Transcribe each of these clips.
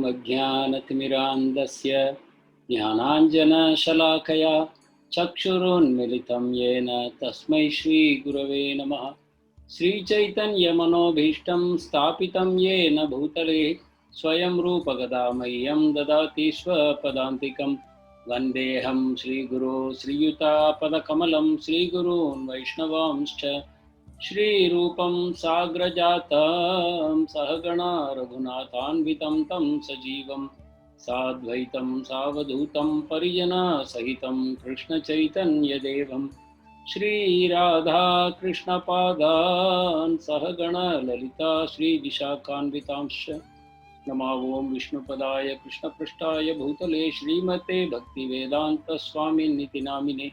अज्ञानतिमिरान्धस्य ज्ञानाञ्जनशलाकया चक्षुरुन्मिलितं येन तस्मै श्रीगुरवे नमः। श्रीचैतन्यमनोभीष्टं स्थापितं येन भूतले स्वयं रूपगदामह्यं ददाति स्वपदान्तिकं। वन्देऽहं श्रीगुरो श्रीयुतापदकमलं श्रीगुरून् वैष्णवांश्च श्रीरूपं साग्रजातं सहगणा रघुनाथान्वितं तं सजीवं साद्वैतं सावधूतं परिजनसहितं कृष्णचैतन्यदेवं श्रीराधाकृष्णपादान् सहगणा ललिता श्रीविशाखान्वितांश्च। नमो ओं विष्णुपदाय कृष्णपृष्ठाय भूतले श्रीमते भक्तिवेदान्तस्वामिन्निति नामिने।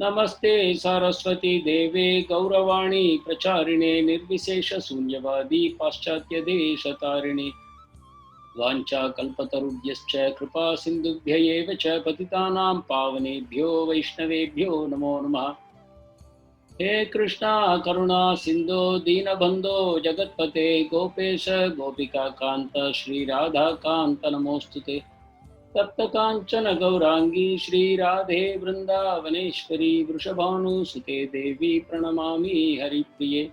नमस्ते सरस्वती देवे गौरवाणी प्रचारिणे निर्विशेषशून्यवादी पाश्चात्यदेशतारिणे। वाञ्छाकल्पतरुभ्यश्च कृपा सिन्धुभ्य एव च पतितानां पावनेभ्यो वैष्णवेभ्यो नमो नमः। हे कृष्णा करुणा सिन्धो दीनबन्धो जगत्पते गोपेश गोपिकान्त श्रीराधाकान्त नमोऽस्तुते। तप्तकाञ्चन गौरांगी श्रीराधे वृन्दावनेश्वरी वृषभानुसुते देवी प्रणमामि हरिप्रिये।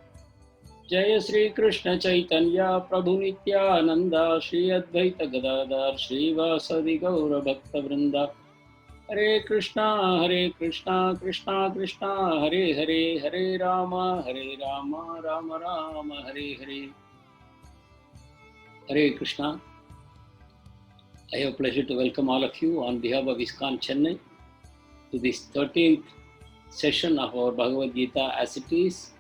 जय श्री कृष्ण चैतन्य प्रभु नित्यानंद श्री अद्वैत गदाधर श्रीवासदि गौर भक्तवृंद। हरे कृष्णा कृष्णा कृष्णा हरे हरे, हरे राम राम राम हरे हरे। हरे Krishna. I have a pleasure to welcome all of you on behalf of ISKCON Chennai to this 13th session of our Bhagavad Gita as it is.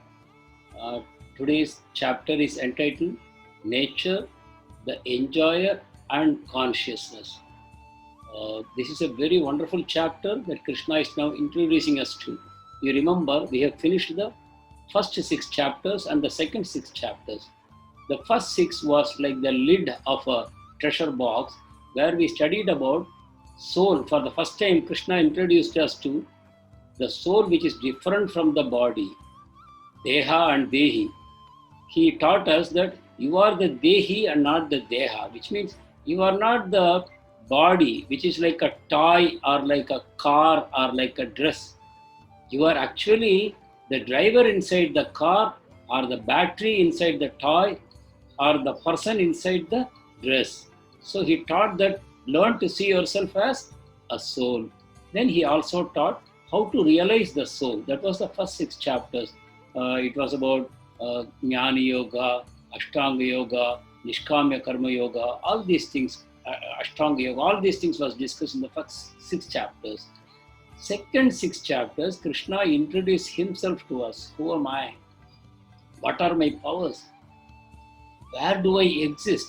Today's chapter is entitled Nature, the Enjoyer and Consciousness. This is a very wonderful chapter that Krishna is now introducing us to. You remember, we have finished the first 6 chapters and the second 6 chapters. The first 6 was like the lid of a treasure box, where we studied about soul. For the first time, Krishna introduced us to the soul which is different from the body, Deha and Dehi. He taught us that you are the Dehi and not the Deha, which means you are not the body, which is like a toy or like a car or like a dress. You are actually the driver inside the car, or the battery inside the toy, or the person inside the dress. So he taught that learn to see yourself as a soul. Then he also taught how to realize the soul. That was the first 6 chapters. It was about Jnana Yoga, Ashtanga Yoga, Nishkamya Karma Yoga, all these things, Ashtanga Yoga, all these things was discussed in the first 6 chapters. Second 6 chapters, Krishna introduced himself to us. Who am I? What are my powers? Where do I exist?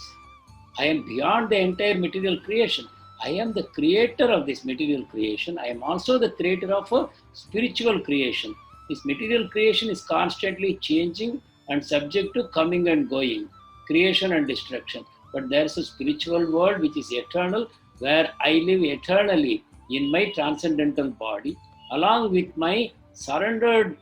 I am beyond the entire material creation. I am the creator of this material creation. I am also the creator of a spiritual creation. This material creation is constantly changing and subject to coming and going, creation and destruction. But there is a spiritual world which is eternal, where I live eternally in my transcendental body, along with my surrendered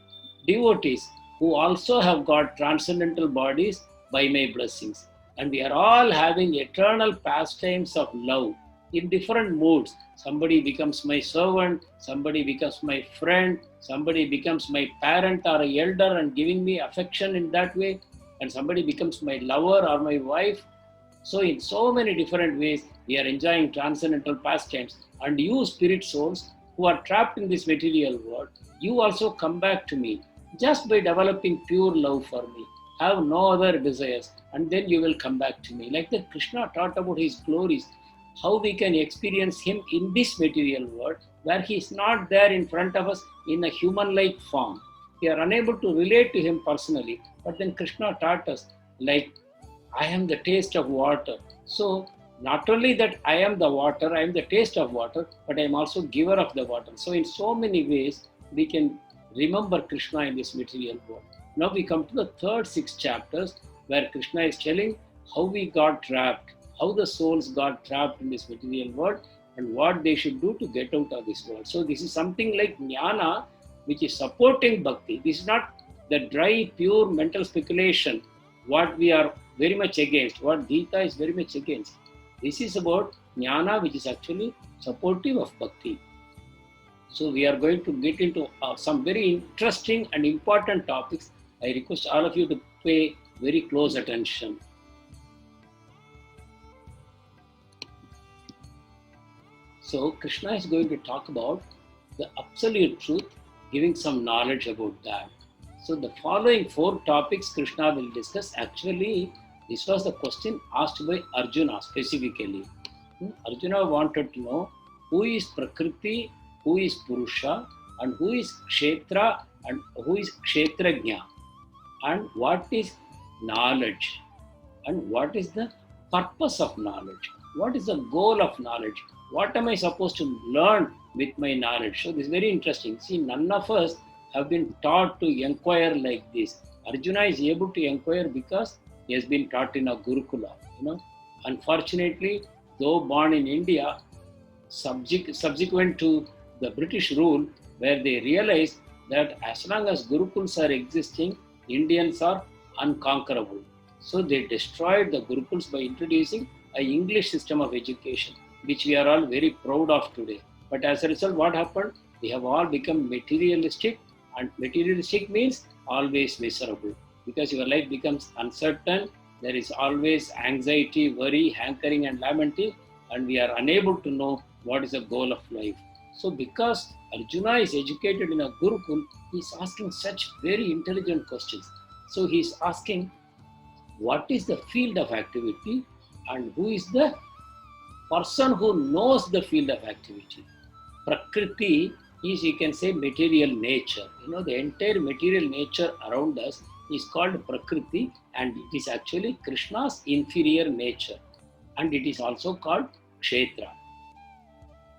devotees who also have got transcendental bodies by my blessings. And we are all having eternal pastimes of love in different moods. Somebody becomes my servant, somebody becomes my friend, somebody becomes my parent or an elder and giving me affection in that way, and somebody becomes my lover or my wife. So in so many different ways, we are enjoying transcendental pastimes. And you spirit souls who are trapped in this material world, you also come back to me just by developing pure love for me. Have no other desires, and then you will come back to me. Like that, Krishna taught about his glories, how we can experience him in this material world, where he is not there in front of us in a human-like form. We are unable to relate to him personally, but then Krishna taught us, like, I am the taste of water. So not only that I am the water, I am the taste of water, but I am also giver of the water. So in so many ways, we can remember Krishna in this material world. Now we come to the third 6 chapters, where Krishna is telling how we got trapped, how the souls got trapped in this material world, and what they should do to get out of this world. So this is something like jnana, which is supporting bhakti. This is not the dry, pure mental speculation, what we are very much against, what Gita is very much against. This is about jnana, which is actually supportive of bhakti. So we are going to get into some very interesting and important topics. I request all of you to pay very close attention. So Krishna is going to talk about the absolute truth, giving some knowledge about that. So the following 4 topics Krishna will discuss. Actually, this was the question asked by Arjuna specifically. Arjuna wanted to know who is Prakriti, who is Purusha, and who is Kshetra, and who is Kshetrajna, and what is knowledge, and what is the purpose of knowledge, what is the goal of knowledge, what am I supposed to learn with my knowledge. So this is very interesting. See, none of us have been taught to inquire like this. Arjuna is able to inquire because he has been taught in a Gurukula. Unfortunately, though born in India, subsequent to the British rule, where they realized that as long as Gurukuls are existing, Indians are unconquerable. So they destroyed the Gurukuls by introducing an English system of education, which we are all very proud of today. But as a result, what happened? We have all become materialistic, and materialistic means always miserable, because your life becomes uncertain. There is always anxiety, worry, hankering, and lamenting, and we are unable to know what is the goal of life. So because Arjuna is educated in a Gurukul, he is asking such very intelligent questions. So he is asking, what is the field of activity, and who is the person who knows the field of activity? Prakriti is, you can say, material nature. The entire material nature around us is called Prakriti, and it is actually Krishna's inferior nature, and it is also called Kshetra.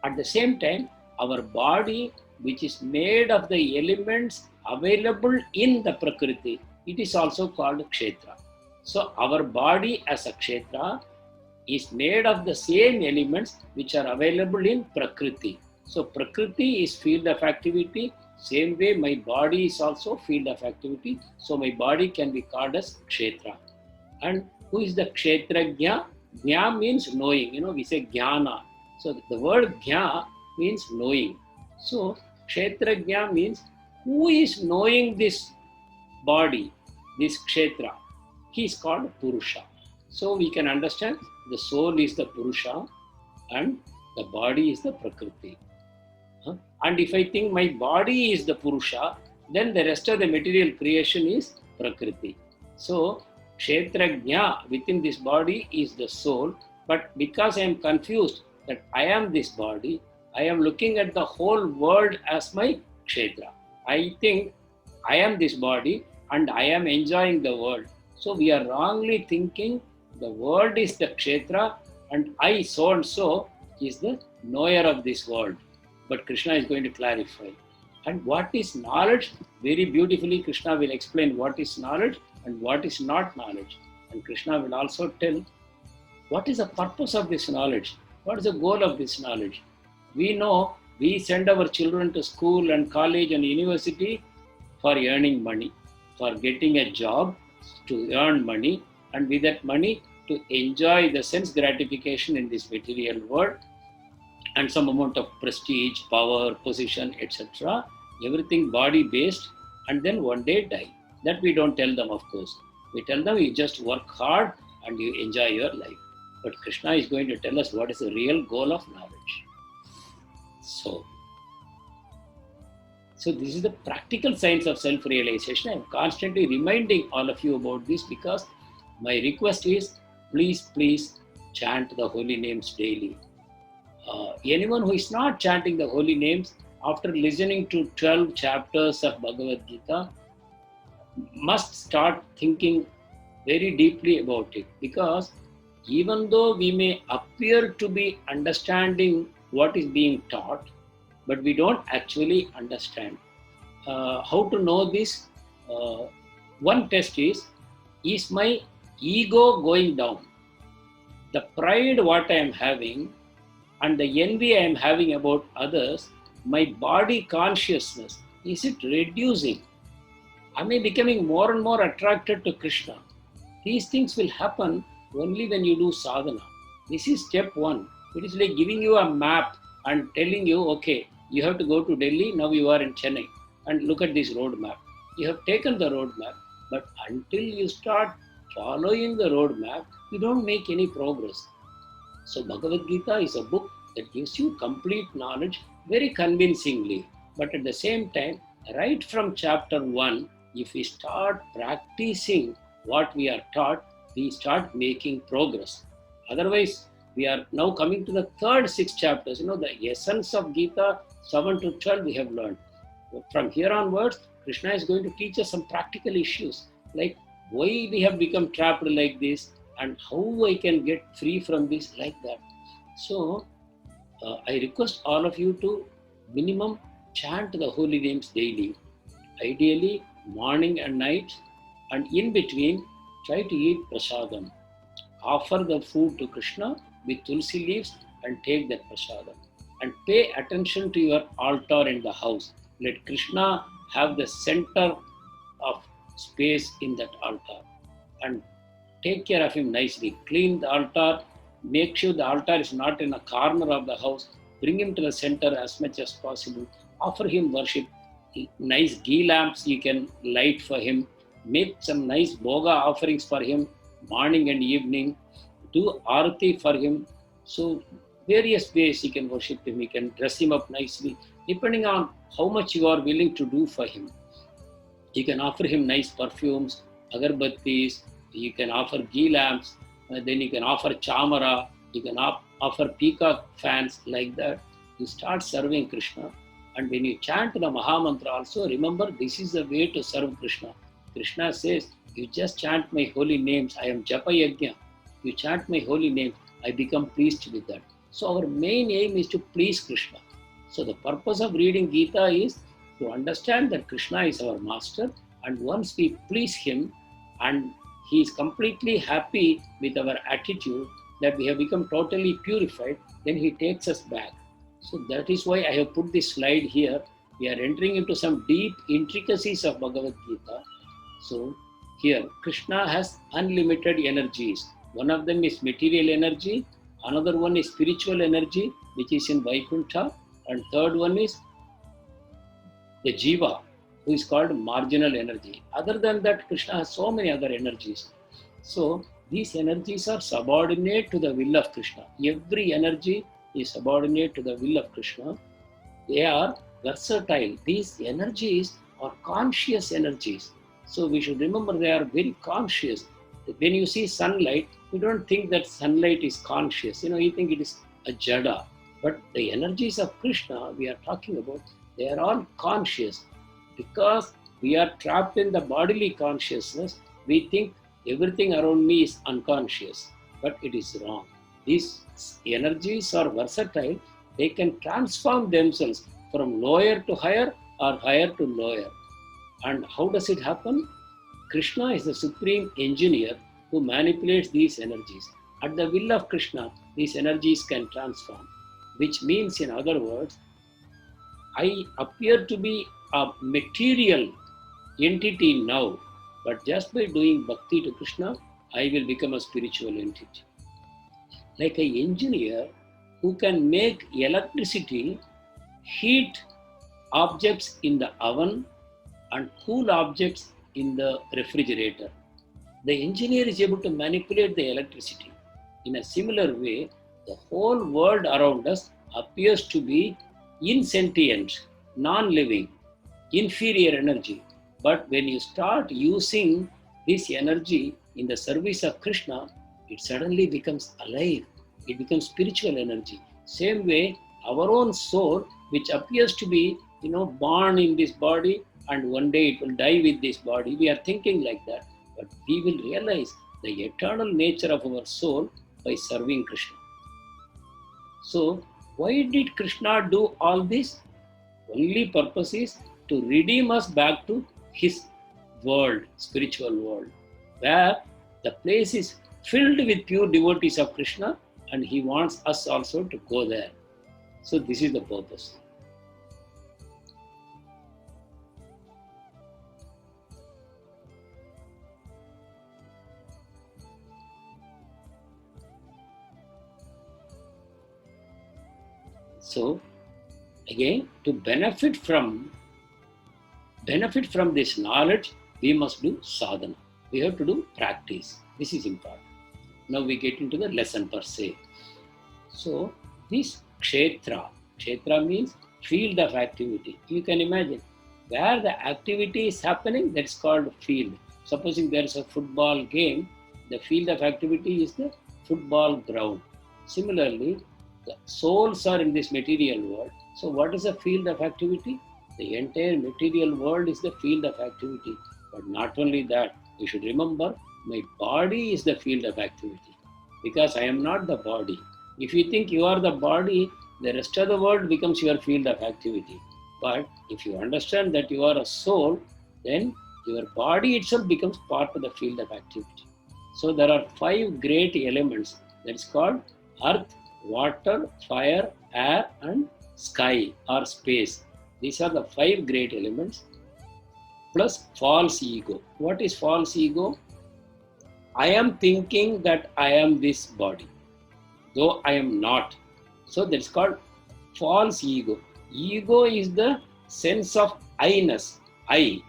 At the same time, our body, which is made of the elements available in the Prakriti, it is also called Kshetra. So our body as a Kshetra is made of the same elements which are available in Prakriti. So Prakriti is field of activity. Same way, my body is also field of activity. So my body can be called as Kshetra. And who is the Kshetrajna? Jna means knowing. We say Jnana. So the word Jna means knowing. So Kshetrajna means who is knowing this body, this Kshetra. He is called Purusha. So we can understand the soul is the Purusha and the body is the Prakriti. And if I think my body is the Purusha, then the rest of the material creation is Prakriti. So Kshetrajna within this body is the soul, but because I am confused that I am this body, I am looking at the whole world as my Kshetra. I think I am this body and I am enjoying the world. So we are wrongly thinking the world is the Kshetra and I so and so is the knower of this world. But Krishna is going to clarify. And what is knowledge? Very beautifully Krishna will explain what is knowledge and what is not knowledge. And Krishna will also tell what is the purpose of this knowledge? What is the goal of this knowledge? We know we send our children to school and college and university for earning money, for getting a job to earn money, and with that money to enjoy the sense gratification in this material world and some amount of prestige, power, position, etc. Everything body based, and then one day die. That we don't tell them, of course. We tell them you just work hard and you enjoy your life. But Krishna is going to tell us what is the real goal of knowledge. So this is the practical science of self-realization. I am constantly reminding all of you about this because my request is, please chant the holy names daily. Anyone who is not chanting the holy names after listening to 12 chapters of Bhagavad Gita must start thinking very deeply about it, because even though we may appear to be understanding what is being taught, but we don't actually understand. How to know this? One test is my ego going down? The pride what I am having and the envy I am having about others, my body consciousness, is it reducing? Am I becoming more and more attracted to Krishna? These things will happen only when you do sadhana. This is step one. It is like giving you a map and telling you, okay, you have to go to Delhi, now you are in Chennai, and look at this road map. You have taken the road map, but until you start following the road map, you don't make any progress. So Bhagavad Gita is a book that gives you complete knowledge very convincingly. But at the same time, right from chapter 1, if we start practicing what we are taught, we start making progress. Otherwise, we are now coming to the third 6 chapters. The essence of Gita, 7 to 12, we have learned. From here onwards, Krishna is going to teach us some practical issues like why we have become trapped like this and how I can get free from this like that. So, I request all of you to minimum chant the holy names daily, ideally morning and night, and in between try to eat prasadam. Offer the food to Krishna with tulsi leaves and take that prasadam. And pay attention to your altar in the house. Let Krishna have the center of space in that altar. And take care of him nicely. Clean the altar. Make sure the altar is not in a corner of the house. Bring him to the center as much as possible. Offer him worship. Nice ghee lamps you can light for him. Make some nice bhoga offerings for him morning and evening. Do arati for him. So various ways you can worship him. You can dress him up nicely. Depending on how much you are willing to do for him. You can offer him nice perfumes, agarbattis, you can offer ghee lamps, then you can offer chamara, you can offer peacock fans like that. You start serving Krishna. And when you chant the Mahamantra also, remember this is the way to serve Krishna. Krishna says, you just chant my holy names, I am Japa Yajna. You chant my holy names, I become pleased with that. So our main aim is to please Krishna. So the purpose of reading Gita is to understand that Krishna is our master, and once we please him and he is completely happy with our attitude that we have become totally purified, then he takes us back. So that is why I have put this slide here. We are entering into some deep intricacies of Bhagavad Gita. So here Krishna has unlimited energies. One of them is material energy, another one is spiritual energy, which is in Vaikuntha, and third one is the jiva, who is called marginal energy. Other than that, Krishna has so many other energies. So these energies are subordinate to the will of Krishna. Every energy is subordinate to the will of Krishna. They are versatile. These energies are conscious energies. So we should remember they are very conscious. When you see sunlight, you don't think that sunlight is conscious. You think it is a jada. But the energies of Krishna we are talking about, they are all conscious. Because we are trapped in the bodily consciousness, we think everything around me is unconscious. But it is wrong. These energies are versatile. They can transform themselves from lower to higher or higher to lower. And how does it happen? Krishna is the supreme engineer who manipulates these energies. At the will of Krishna, these energies can transform. Which means, in other words, I appear to be a material entity now, but just by doing bhakti to Krishna, I will become a spiritual entity. Like an engineer who can make electricity heat objects in the oven and cool objects in the refrigerator. The engineer is able to manipulate the electricity. In a similar way, the whole world around us appears to be insentient, non-living, inferior energy. But when you start using this energy in the service of Krishna, it suddenly becomes alive. It becomes spiritual energy. Same way, our own soul, which appears to be, born in this body and one day it will die with this body. We are thinking like that, but we will realize the eternal nature of our soul by serving Krishna. So, why did Krishna do all this? Only purpose is to redeem us back to his world, spiritual world, where the place is filled with pure devotees of Krishna, and he wants us also to go there. So this is the purpose. So again, to benefit from this knowledge, we must do sadhana. We have to do practice. This is important. Now we get into the lesson per se. So this kshetra means field of activity. You can imagine where the activity is happening, that's called field. Supposing there is a football game, the field of activity is the football ground. Similarly, the souls are in this material world. So what is the field of activity? The entire material world is the field of activity. But not only that, you should remember, my body is the field of activity. Because I am not the body. If you think you are the body, the rest of the world becomes your field of activity. But if you understand that you are a soul, then your body itself becomes part of the field of activity. So there are 5 great elements. That's called earth, water, fire, air, and sky or space. These are the 5 great elements. Plus false ego. What is false ego? I am thinking that I am this body, though I am not. So that's called false ego. Ego is the sense of I-ness. I,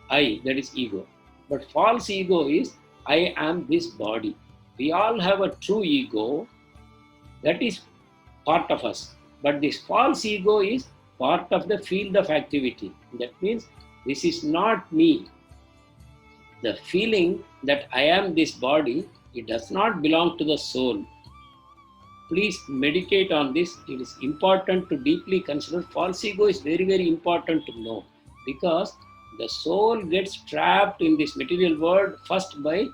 that is ego. But false ego is I am this body. We all have a true ego that is part of us. But this false ego is part of the field of activity. That means this is not me. The feeling that I am this body, it does not belong to the soul. Please meditate on this. It is important to deeply consider. False ego is very, very important to know, because the soul gets trapped in this material world first by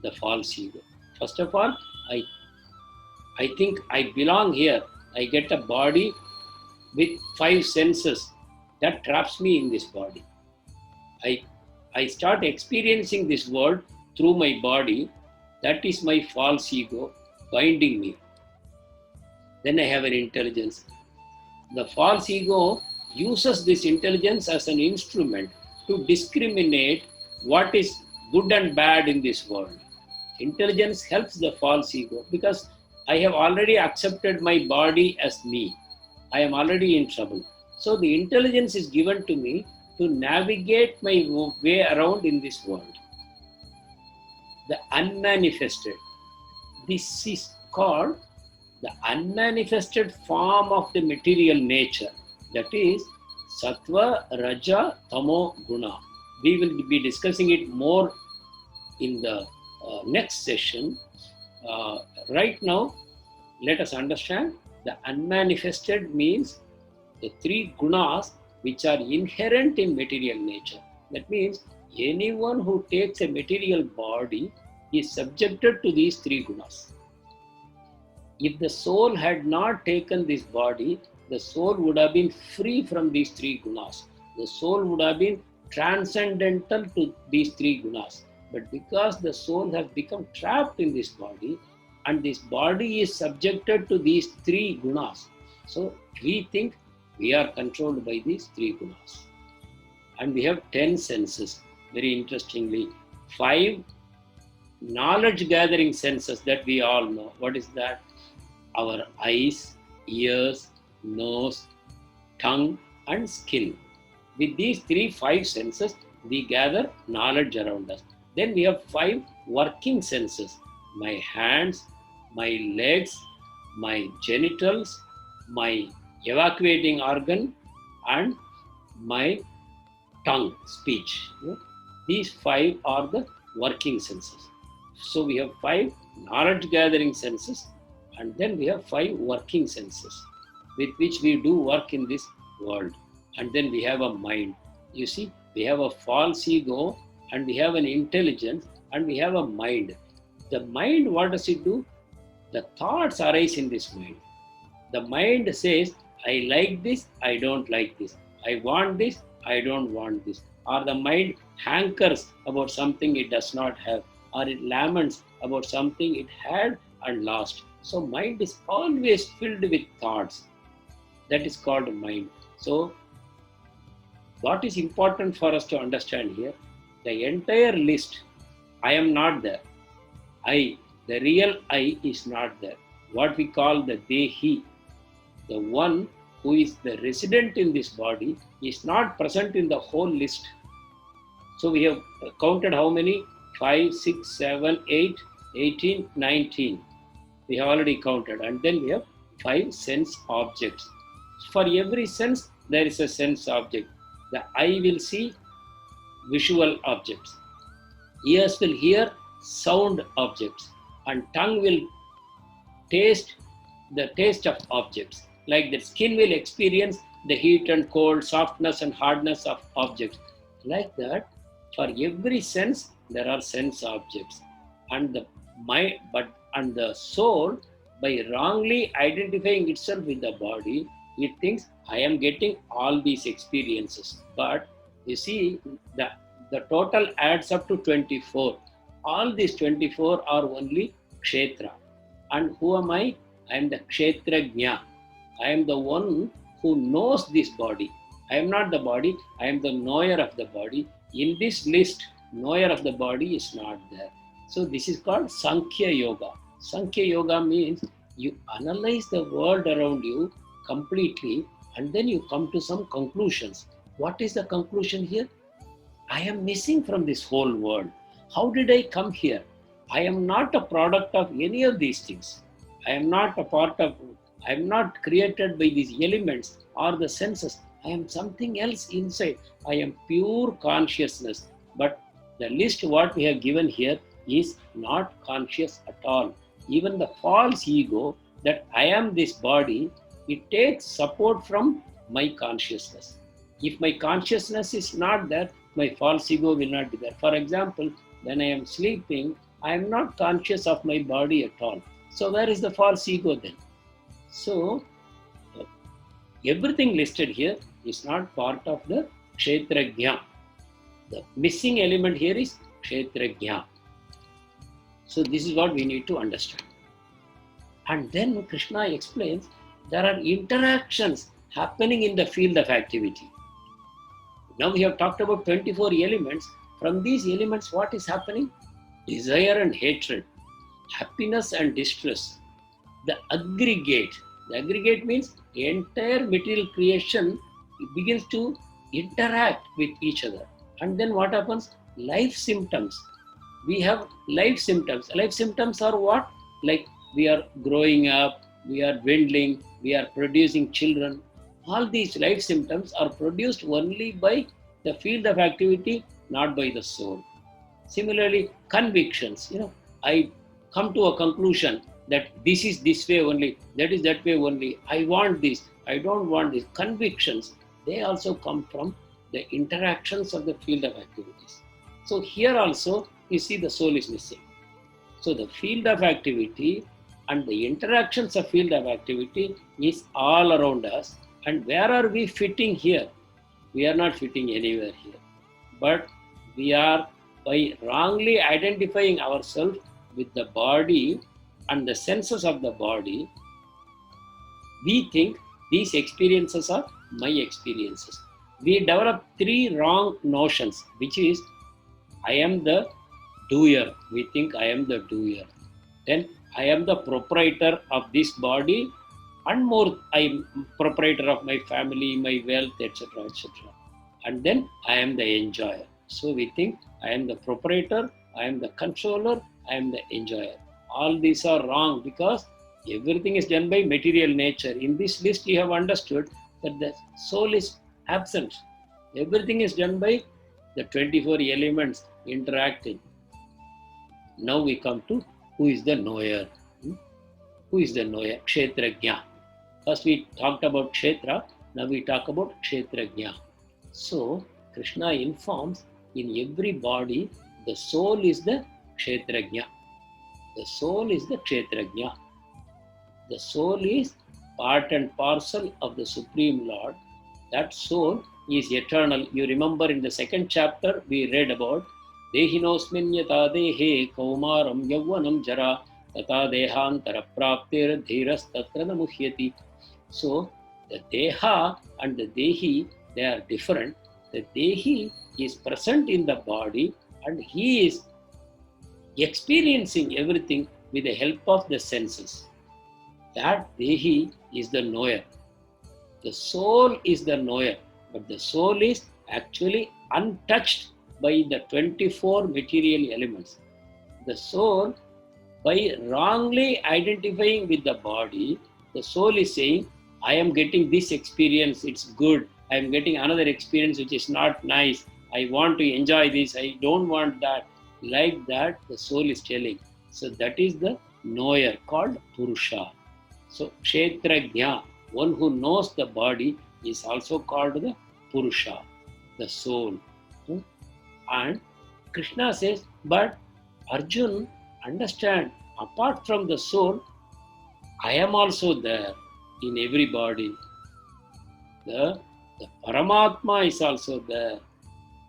the false ego. First of all, I think I belong here. I get a body with 5 senses that traps me in this body. I start experiencing this world through my body. That is my false ego binding me. Then I have an intelligence. The false ego uses this intelligence as an instrument to discriminate what is good and bad in this world. Intelligence helps the false ego because I have already accepted my body as me. I am already in trouble. So the intelligence is given to me to navigate my way around in this world. The unmanifested. This is called the unmanifested form of the material nature. That is Sattva, Raja, Tamo, Guna. We will be discussing it more in the next session. Right now, let us understand the unmanifested means the 3 gunas which are inherent in material nature. That means anyone who takes a material body is subjected to these 3 gunas. If the soul had not taken this body, the soul would have been free from these 3 gunas. The soul would have been transcendental to these 3 gunas. But because the soul has become trapped in this body, and this body is subjected to these 3 gunas, so we think we are controlled by these 3 gunas. And we have 10 senses. Very interestingly, 5 knowledge gathering senses that we all know. What is that? Our eyes, ears, nose, tongue, and skin. With these 5 senses, we gather knowledge around us. Then we have 5 working senses. My hands, my legs, my genitals, my evacuating organ, and my tongue, speech. These 5 are the working senses. So we have 5 knowledge gathering senses, and then we have 5 working senses with which we do work in this world. And then we have a mind. You see, we have a false ego, and we have an intelligence, and we have a mind. The mind, what does it do? The thoughts arise in this mind. The mind says, I like this, I don't like this. I want this, I don't want this. Or the mind hankers about something it does not have, or it laments about something it had and lost. So mind is always filled with thoughts. That is called mind. So what is important for us to understand here? The entire list, I am not there. The real I is not there. What we call the Dehi, the one who is the resident in this body, is not present in the whole list. So we have counted how many? 5, 6, 7, 8, 18, 19. We have already counted. And then we have 5 sense objects. For every sense, there is a sense object. The eye will see visual objects. Ears will hear sound objects. And tongue will taste the taste of objects. Like the skin will experience the heat and cold, softness and hardness of objects. Like that, for every sense, there are sense objects. And the mind, and the soul, by wrongly identifying itself with the body, it thinks, I am getting all these experiences. But you see, the total adds up to 24. All these 24 are only kshetra. And who am I? I am the kshetrajna. I am the one who knows this body. I am not the body, I am the knower of the body. In this list, knower of the body is not there. So this is called Sankhya Yoga. Sankhya Yoga means you analyze the world around you completely and then you come to some conclusions. What is the conclusion here? I am missing from this whole world. How did I come here? I am not a product of any of these things. I am not created by these elements or the senses. I am something else inside. I am pure consciousness. But the list what we have given here is not conscious at all. Even the false ego that I am this body, it takes support from my consciousness. If my consciousness is not there, my false ego will not be there. For example, when I am sleeping, I am not conscious of my body at all. So where is the false ego then? So everything listed here is not part of the kshetrajna. The missing element here is kshetrajna. So this is what we need to understand. And then Krishna explains there are interactions happening in the field of activity. Now we have talked about 24 elements. From these elements, what is happening? Desire and hatred, happiness and distress. The aggregate. The aggregate means the entire material creation begins to interact with each other. And then what happens? Life symptoms. We have life symptoms. Life symptoms are what? Like we are growing up, we are dwindling, we are producing children. All these life symptoms are produced only by the field of activity, not by the soul. Similarly, convictions. I come to a conclusion that this is this way only, that is that way only. I want this, I don't want this. Convictions, they also come from the interactions of the field of activities. So here also, you see the soul is missing. So the field of activity and the interactions of field of activity is all around us. And where are we fitting here? We are not fitting anywhere here. But we are, by wrongly identifying ourselves with the body and the senses of the body, we think these experiences are my experiences. We develop 3 wrong notions, which is, I am the doer. We think I am the doer. Then I am the proprietor of this body, and more, I am proprietor of my family, my wealth, etc., etc. And then I am the enjoyer. So we think I am the proprietor, I am the controller, I am the enjoyer. All these are wrong because everything is done by material nature. In this list, you have understood that the soul is absent. Everything is done by the 24 elements interacting. Now we come to who is the knower. Who is the knower? Kshetrajna. First we talked about Kshetra, now we talk about Kshetrajna. So Krishna informs in every body, the soul is the Kshetrajna. The soul is the Kshetrajna. The soul is part and parcel of the Supreme Lord. That soul is eternal. You remember in the 2nd chapter, we read about Dehinosmin yata dehe kaumaram yavvanam jara tata dehantara praptir dhiras tatra namuhyati. So the deha and the dehi, they are different. The dehi is present in the body and he is experiencing everything with the help of the senses. That dehi is the knower. The soul is the knower, but the soul is actually untouched by the 24 material elements. The soul, by wrongly identifying with the body, the soul is saying, I am getting this experience, it's good. I am getting another experience which is not nice. I want to enjoy this, I don't want that. Like that, the soul is telling. So that is the knower called Purusha. So Kshetrajna, one who knows the body, is also called the Purusha, the soul. And Krishna says, but Arjun, understand, apart from the soul, I am also there in every body. The Paramatma is also there.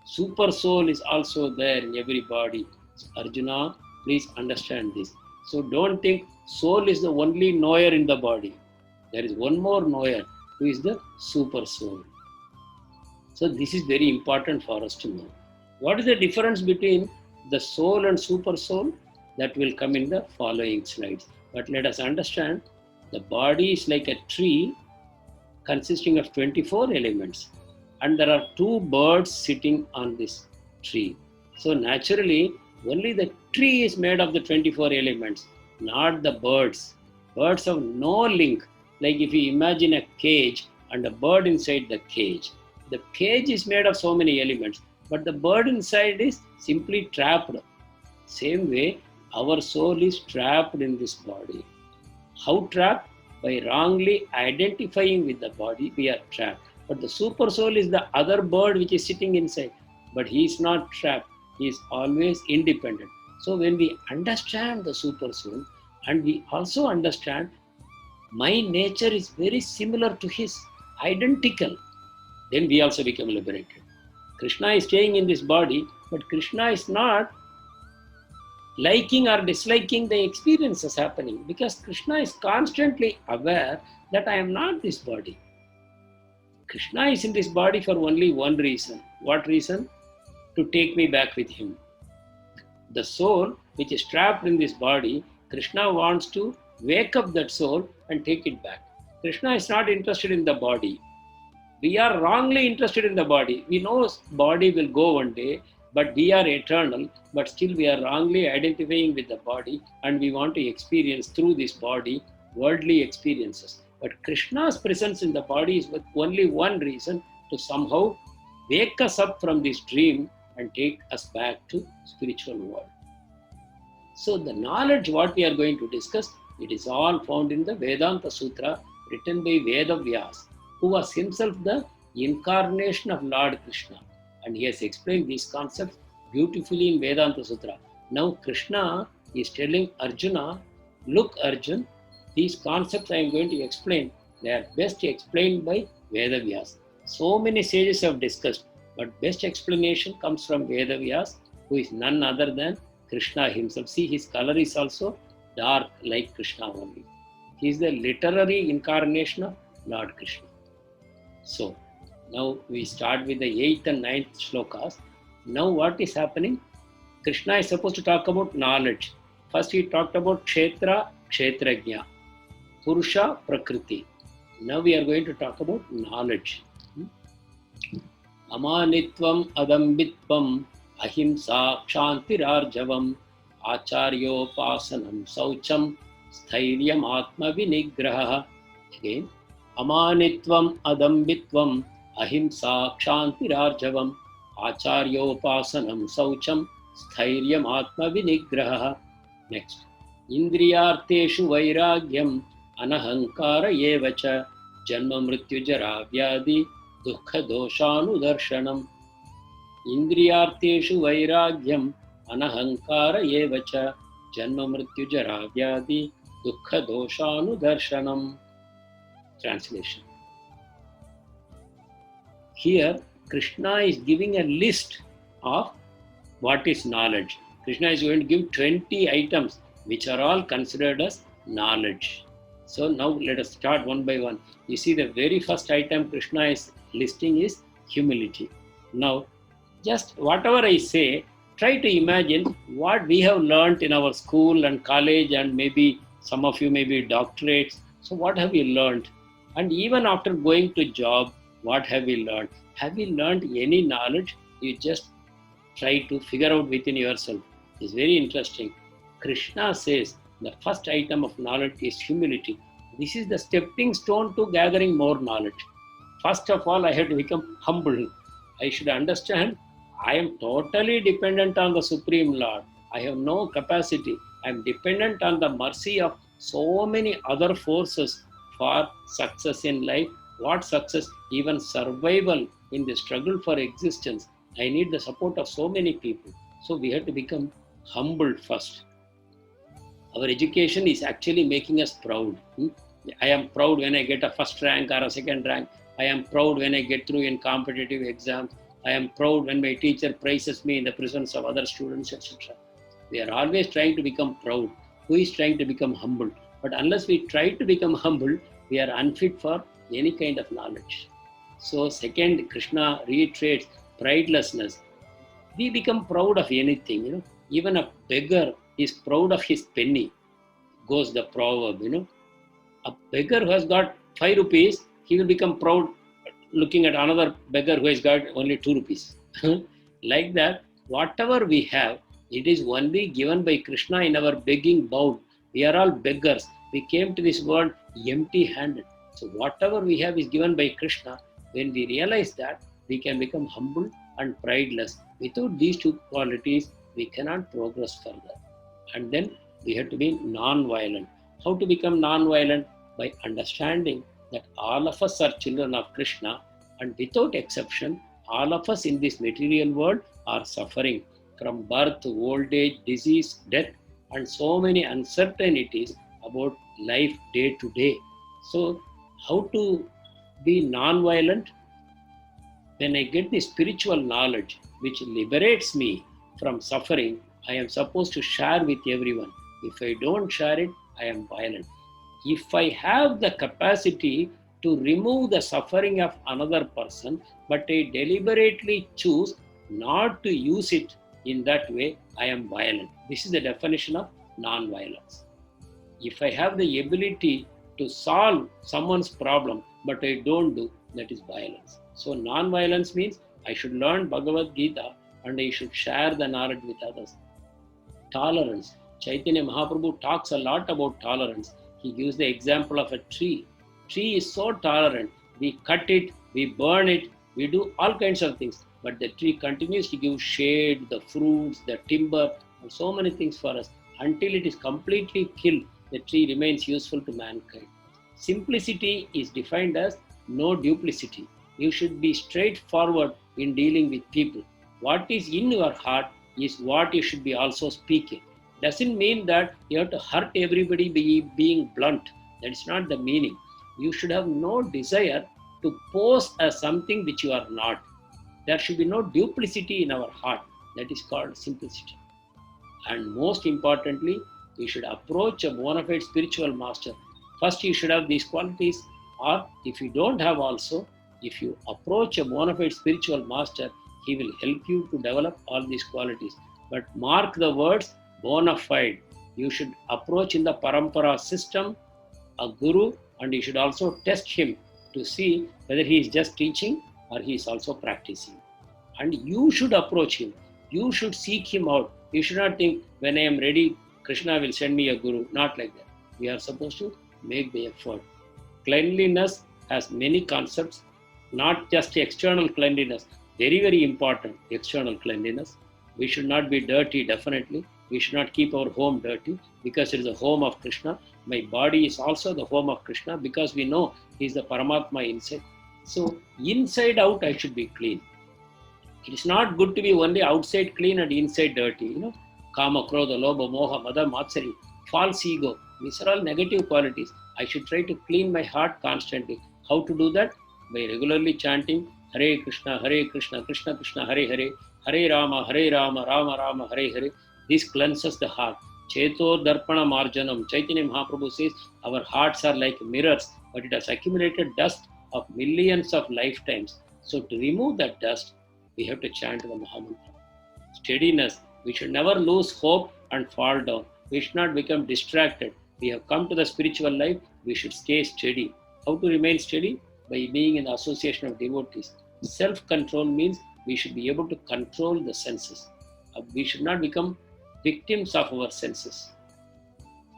Super soul is also there in every body. So Arjuna, please understand this. So don't think soul is the only knower in the body. There is one more knower who is the super soul. So this is very important for us to know. What is the difference between the soul and super soul? That will come in the following slides. But let us understand, the body is like a tree consisting of 24 elements. And there are two birds sitting on this tree. So naturally, only the tree is made of the 24 elements, not the birds. Birds have no link. Like if you imagine a cage and a bird inside the cage. The cage is made of so many elements, but the bird inside is simply trapped. Same way, our soul is trapped in this body. How trapped? By wrongly identifying with the body, we are trapped. But the super soul is the other bird which is sitting inside. But he is not trapped. He is always independent. So when we understand the super soul, and we also understand my nature is very similar to his, identical, then we also become liberated. Krishna is staying in this body, but Krishna is not liking or disliking the experiences happening, because Krishna is constantly aware that I am not this body. Krishna is in this body for only one reason. What reason? To take me back with him. The soul which is trapped in this body, Krishna wants to wake up that soul and take it back. Krishna is not interested in the body. We are wrongly interested in the body. We know body will go one day, but we are eternal, but still we are wrongly identifying with the body, and we want to experience through this body worldly experiences. But Krishna's presence in the body is with only one reason, to somehow wake us up from this dream and take us back to spiritual world. So the knowledge what we are going to discuss, it is all found in the Vedanta Sutra written by Vedavyas, who was himself the incarnation of Lord Krishna. And he has explained these concepts beautifully in Vedanta Sutra. Now Krishna is telling Arjuna, look Arjun, these concepts I am going to explain, they are best explained by Vedavyas. So many sages have discussed, but best explanation comes from Vedavyas, who is none other than Krishna himself. See, his color is also dark like Krishna only. He is the literary incarnation of Lord Krishna. So, now we start with the 8th and 9th shlokas. Now what is happening? Krishna is supposed to talk about knowledge. First he talked about Kshetra, Kshetrajna, Purusha, Prakriti. Now we are going to talk about knowledge. Amanitvam adambitvam ahimsa kshantirarjavam acharyopasanam saucham sthiryam atma vinigraha. Again, Amanitvam adambitvam ahimsa kshantirarjavam acharyopasanam saucham sthiryam atma vinigraha. Next, Indriyarteshu vairagyam anahankara evacha janma mrityu jara vyadi dukkha doshanu darshanam. Indriyarteshu vairagyam anahankara evacha janma mrityu jara vyadi dukkha doshanu darshanam. Translation. Here, Krishna is giving a list of what is knowledge. Krishna is going to give 20 items which are all considered as knowledge. So now let us start one by one. You see, the very first item Krishna is listing is humility. Now, just whatever I say, try to imagine what we have learned in our school and college, and maybe some of you may be doctorates. So what have you learned? And even after going to job, what have we learned? Have we learned any knowledge? You just try to figure out within yourself. It's very interesting. Krishna says the first item of knowledge is humility. This is the stepping stone to gathering more knowledge. First of all, I have to become humble. I should understand I am totally dependent on the Supreme Lord. I have no capacity. I am dependent on the mercy of so many other forces for success in life. What success? Even survival in the struggle for existence. I need the support of so many people. So we have to become humble first. Our education is actually making us proud. I am proud when I get a first rank or a second rank. I am proud when I get through in competitive exams. I am proud when my teacher praises me in the presence of other students, etc. We are always trying to become proud. Who is trying to become humble? But unless we try to become humble, we are unfit for any kind of knowledge. So second, Krishna reiterates pridelessness. We become proud of anything. Even a beggar is proud of his penny. Goes the proverb. A beggar who has got 5 rupees, he will become proud looking at another beggar who has got only 2 rupees. Like that, whatever we have, it is only given by Krishna in our begging bowl. We are all beggars. We came to this world empty-handed. So whatever we have is given by Krishna. When we realize that, we can become humble and prideless. Without these two qualities, we cannot progress further. And then we have to be non-violent. How to become non-violent? By understanding that all of us are children of Krishna, and without exception, all of us in this material world are suffering from birth, old age, disease, death, and so many uncertainties about life day to day. So, how to be non-violent? When I get the spiritual knowledge which liberates me from suffering, I am supposed to share with everyone. If I don't share it, I am violent. If I have the capacity to remove the suffering of another person, but I deliberately choose not to use it in that way, I am violent. This is the definition of non-violence. If I have the ability to solve someone's problem, but I don't do, that is violence. So non-violence means I should learn Bhagavad Gita and I should share the knowledge with others. Tolerance. Chaitanya Mahaprabhu talks a lot about tolerance. He gives the example of a tree. Tree is so tolerant. We cut it, we burn it, we do all kinds of things. But the tree continues to give shade, the fruits, the timber, and so many things for us. Until it is completely killed, the tree remains useful to mankind. Simplicity is defined as no duplicity. You should be straightforward in dealing with people. What is in your heart is what you should be also speaking. Doesn't mean that you have to hurt everybody by being blunt. That is not the meaning. You should have no desire to pose as something which you are not. There should be no duplicity in our heart. That is called simplicity. And most importantly, we should approach a bona fide spiritual master. First, you should have these qualities, or if you don't have also, if you approach a bona fide spiritual master, he will help you to develop all these qualities. But mark the words bona fide. You should approach in the parampara system a guru, and you should also test him to see whether he is just teaching or he is also practicing. And you should approach him. You should seek him out. You should not think, when I am ready, Krishna will send me a guru. Not like that. We are supposed to make the effort. Cleanliness has many concepts, not just external cleanliness. Very, very important, external cleanliness. We should not be dirty, definitely. We should not keep our home dirty because it is the home of Krishna. My body is also the home of Krishna because we know he is the Paramatma inside. So inside out I should be clean. It is not good to be only outside clean and inside dirty. Kama, Krodha, Lobha, Moha, Mada, Matsari, false ego. These are all negative qualities. I should try to clean my heart constantly. How to do that? By regularly chanting Hare Krishna, Krishna Krishna, Hare Hare, Hare Rama, Rama Rama, Hare Hare. This cleanses the heart. Cheto Darpana Marjanam. Chaitanya Mahaprabhu says our hearts are like mirrors, but it has accumulated dust of millions of lifetimes. So to remove that dust, we have to chant the Mahamantra. Steadiness. We should never lose hope and fall down. We should not become distracted. We have come to the spiritual life. We should stay steady. How to remain steady? By being in the association of devotees. Self-control means we should be able to control the senses. We should not become victims of our senses.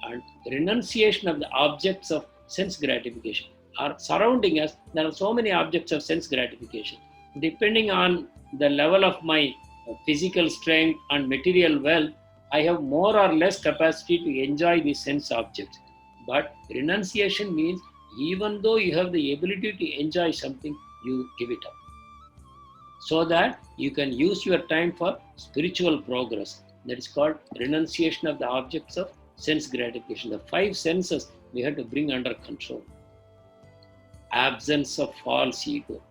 And renunciation of the objects of sense gratification are surrounding us. There are so many objects of sense gratification. Depending on the level of my physical strength and material wealth, I have more or less capacity to enjoy these sense objects. But renunciation means even though you have the ability to enjoy something, you give it up, so that you can use your time for spiritual progress. That is called renunciation of the objects of sense gratification. The 5 senses we have to bring under control. Absence of false ego.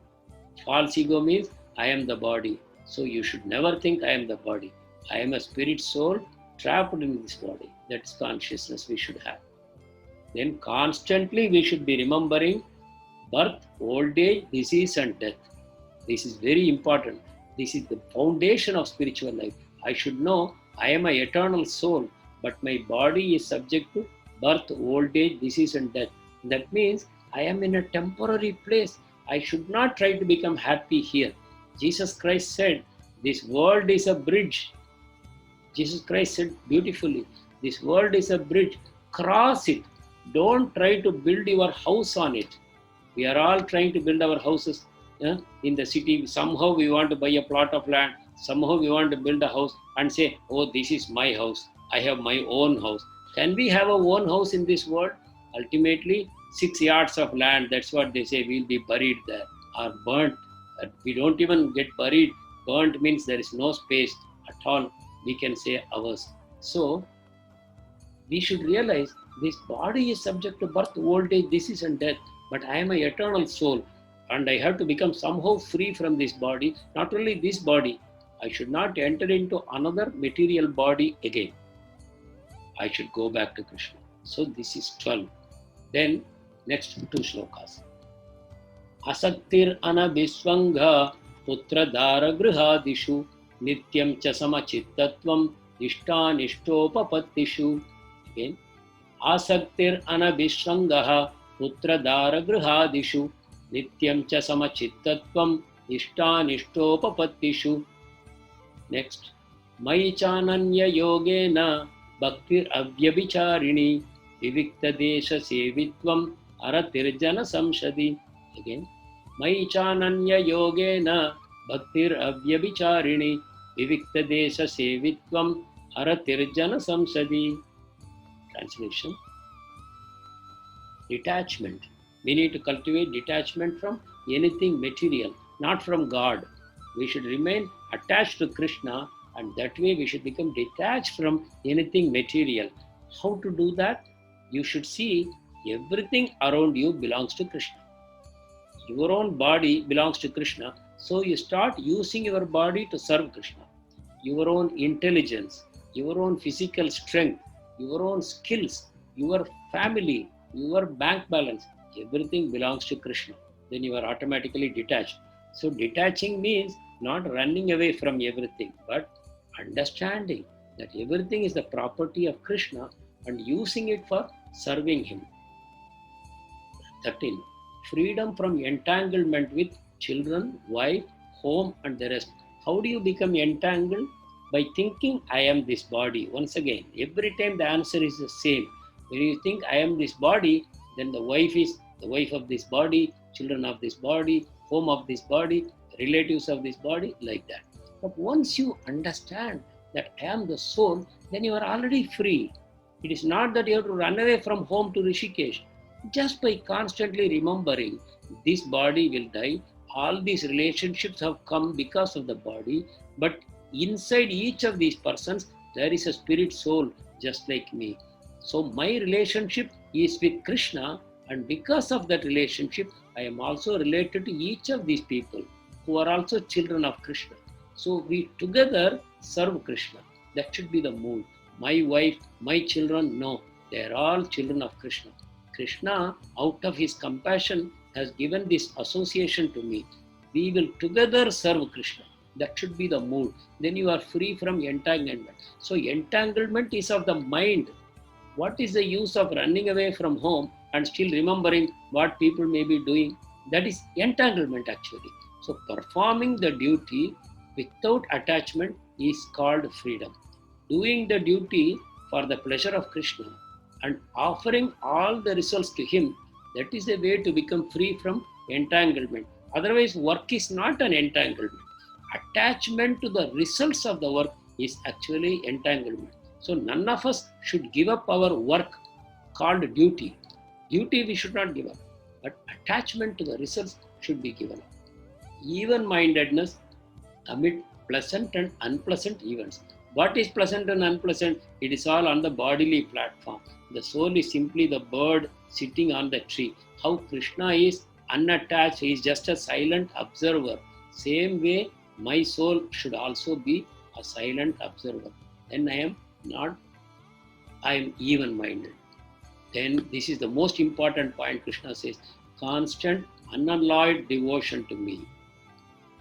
False ego means I am the body. So you should never think I am the body. I am a spirit soul trapped in this body. That's consciousness we should have. Then constantly we should be remembering birth, old age, disease and death. This is very important. This is the foundation of spiritual life. I should know I am an eternal soul, but my body is subject to birth, old age, disease and death. That means I am in a temporary place. I should not try to become happy here. Jesus Christ said, this world is a bridge. Jesus Christ said beautifully, this world is a bridge. Cross it. Don't try to build your house on it. We are all trying to build our houses in the city. Somehow we want to buy a plot of land. Somehow we want to build a house and say, oh, this is my house. I have my own house. Can we have our own house in this world? Ultimately, 6 yards of land, that's what they say, will be buried there or burnt. We don't even get buried. Burnt means there is no space at all. We can say ours. So, we should realize this body is subject to birth, old age, disease and death. But I am an eternal soul and I have to become somehow free from this body. Not only this body, I should not enter into another material body again. I should go back to Krishna. So this is 12. Then next 2 shlokas. Asaktir anabhisvangha putra dara grihadishu nityam cha samachittatvam ishtanishtopapatishu. Again. Asaktir anabhisvangha putra dara grihadishu nityam cha samachittatvam ishtanishtopapatishu. Next. Mai chananya yogena bhaktir avyabhicharini vivikta desha sevitvam aratirjana samshadi. Again. Mai chananya yogena bhaktir avyabhicharini vivikta desha sevitvam aratirjana samsadi. Translation. Detachment. We need to cultivate detachment from anything material, not from God. We should remain attached to Krishna, and that way we should become detached from anything material. How to do that? You should see everything around you belongs to Krishna. Your own body belongs to Krishna, so you start using your body to serve Krishna. Your own intelligence, your own physical strength, your own skills, your family, your bank balance, everything belongs to Krishna. Then you are automatically detached. So detaching means not running away from everything, but understanding that everything is the property of Krishna and using it for serving Him. 13. Freedom from entanglement with children, wife, home and the rest. How do you become entangled? By thinking I am this body. Once again, every time the answer is the same. When you think I am this body, then the wife is the wife of this body, children of this body, home of this body, relatives of this body, like that. But once you understand that I am the soul, then you are already free. It is not that you have to run away from home to Rishikesh. Just by constantly remembering this body will die, all these relationships have come because of the body, but inside each of these persons, there is a spirit soul just like me. So my relationship is with Krishna, and because of that relationship, I am also related to each of these people who are also children of Krishna. So we together serve Krishna. That should be the mood. My wife, my children, no, they are all children of Krishna. Krishna, out of his compassion, has given this association to me. We will together serve Krishna. That should be the mood. Then you are free from entanglement. So entanglement is of the mind. What is the use of running away from home and still remembering what people may be doing. That is entanglement actually. So performing the duty without attachment is called freedom. Doing the duty for the pleasure of Krishna and offering all the results to him, that is the way to become free from entanglement. Otherwise, work is not an entanglement. Attachment to the results of the work is actually entanglement. So none of us should give up our work called duty. Duty we should not give up, but attachment to the results should be given up. Even-mindedness amid pleasant and unpleasant events. What is pleasant and unpleasant? It is all on the bodily platform. The soul is simply the bird sitting on the tree. How Krishna is unattached, he is just a silent observer. Same way, my soul should also be a silent observer. Then I am even-minded. Then this is the most important point. Krishna says, constant, unalloyed devotion to me.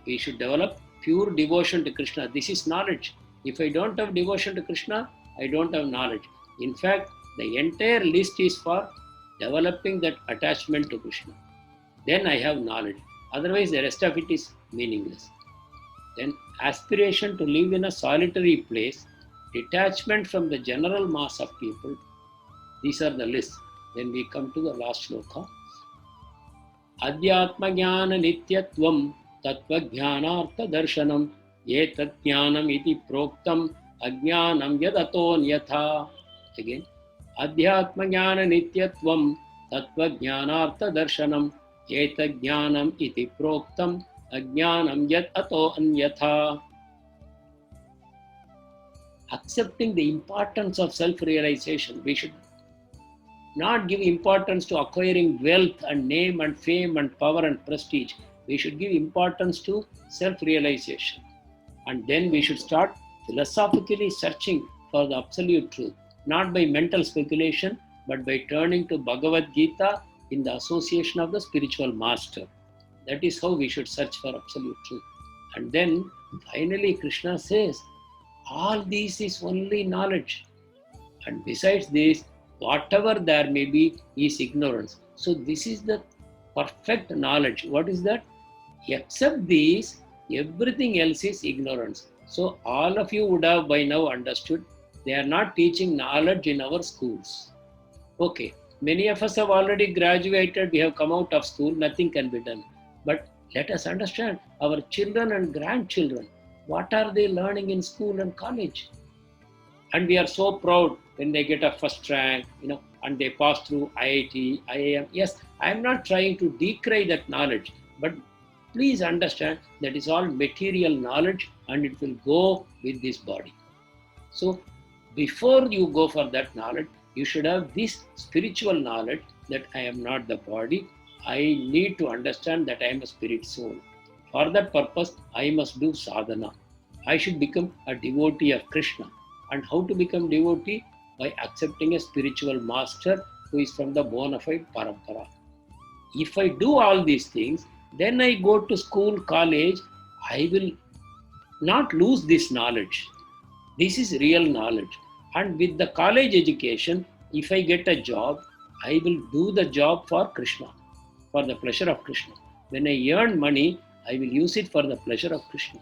We should develop pure devotion to Krishna. This is knowledge. If I don't have devotion to Krishna, I don't have knowledge. In fact, the entire list is for developing that attachment to Krishna. Then I have knowledge. Otherwise, the rest of it is meaningless. Then aspiration to live in a solitary place, detachment from the general mass of people. These are the lists. Then we come to the last shloka. Adhyatma jnana nityatvam tattva jnanartha darshanam etat jnanam iti proktam ajnanam yadato nyatha. Again. Adhyatma jnana nityatvam tattva jnanartha darshanam etat jnanam iti proktam ajnanam yadato anyatha. Accepting the importance of self-realization. We should not give importance to acquiring wealth and name and fame and power and prestige. We should give importance to self-realization. And then we should start philosophically searching for the absolute truth, not by mental speculation, but by turning to Bhagavad Gita in the association of the spiritual master. That is how we should search for absolute truth. And then finally Krishna says, all this is only knowledge. And besides this, whatever there may be is ignorance. So this is the perfect knowledge. What is that? Except this, everything else is ignorance. So all of you would have by now understood they are not teaching knowledge in our schools. Okay, many of us have already graduated, we have come out of school, nothing can be done. But let us understand our children and grandchildren, what are they learning in school and college? And we are so proud when they get a first rank, and they pass through IIT, IIM. Yes, I am not trying to decry that knowledge, but please understand that is all material knowledge and it will go with this body. So before you go for that knowledge, you should have this spiritual knowledge that I am not the body. I need to understand that I am a spirit soul. For that purpose, I must do sadhana. I should become a devotee of Krishna. And how to become devotee? By accepting a spiritual master who is from the bona fide parampara. If I do all these things, then I go to school, college, I will not lose this knowledge. This is real knowledge. And with the college education, if I get a job, I will do the job for Krishna, for the pleasure of Krishna. When I earn money, I will use it for the pleasure of Krishna.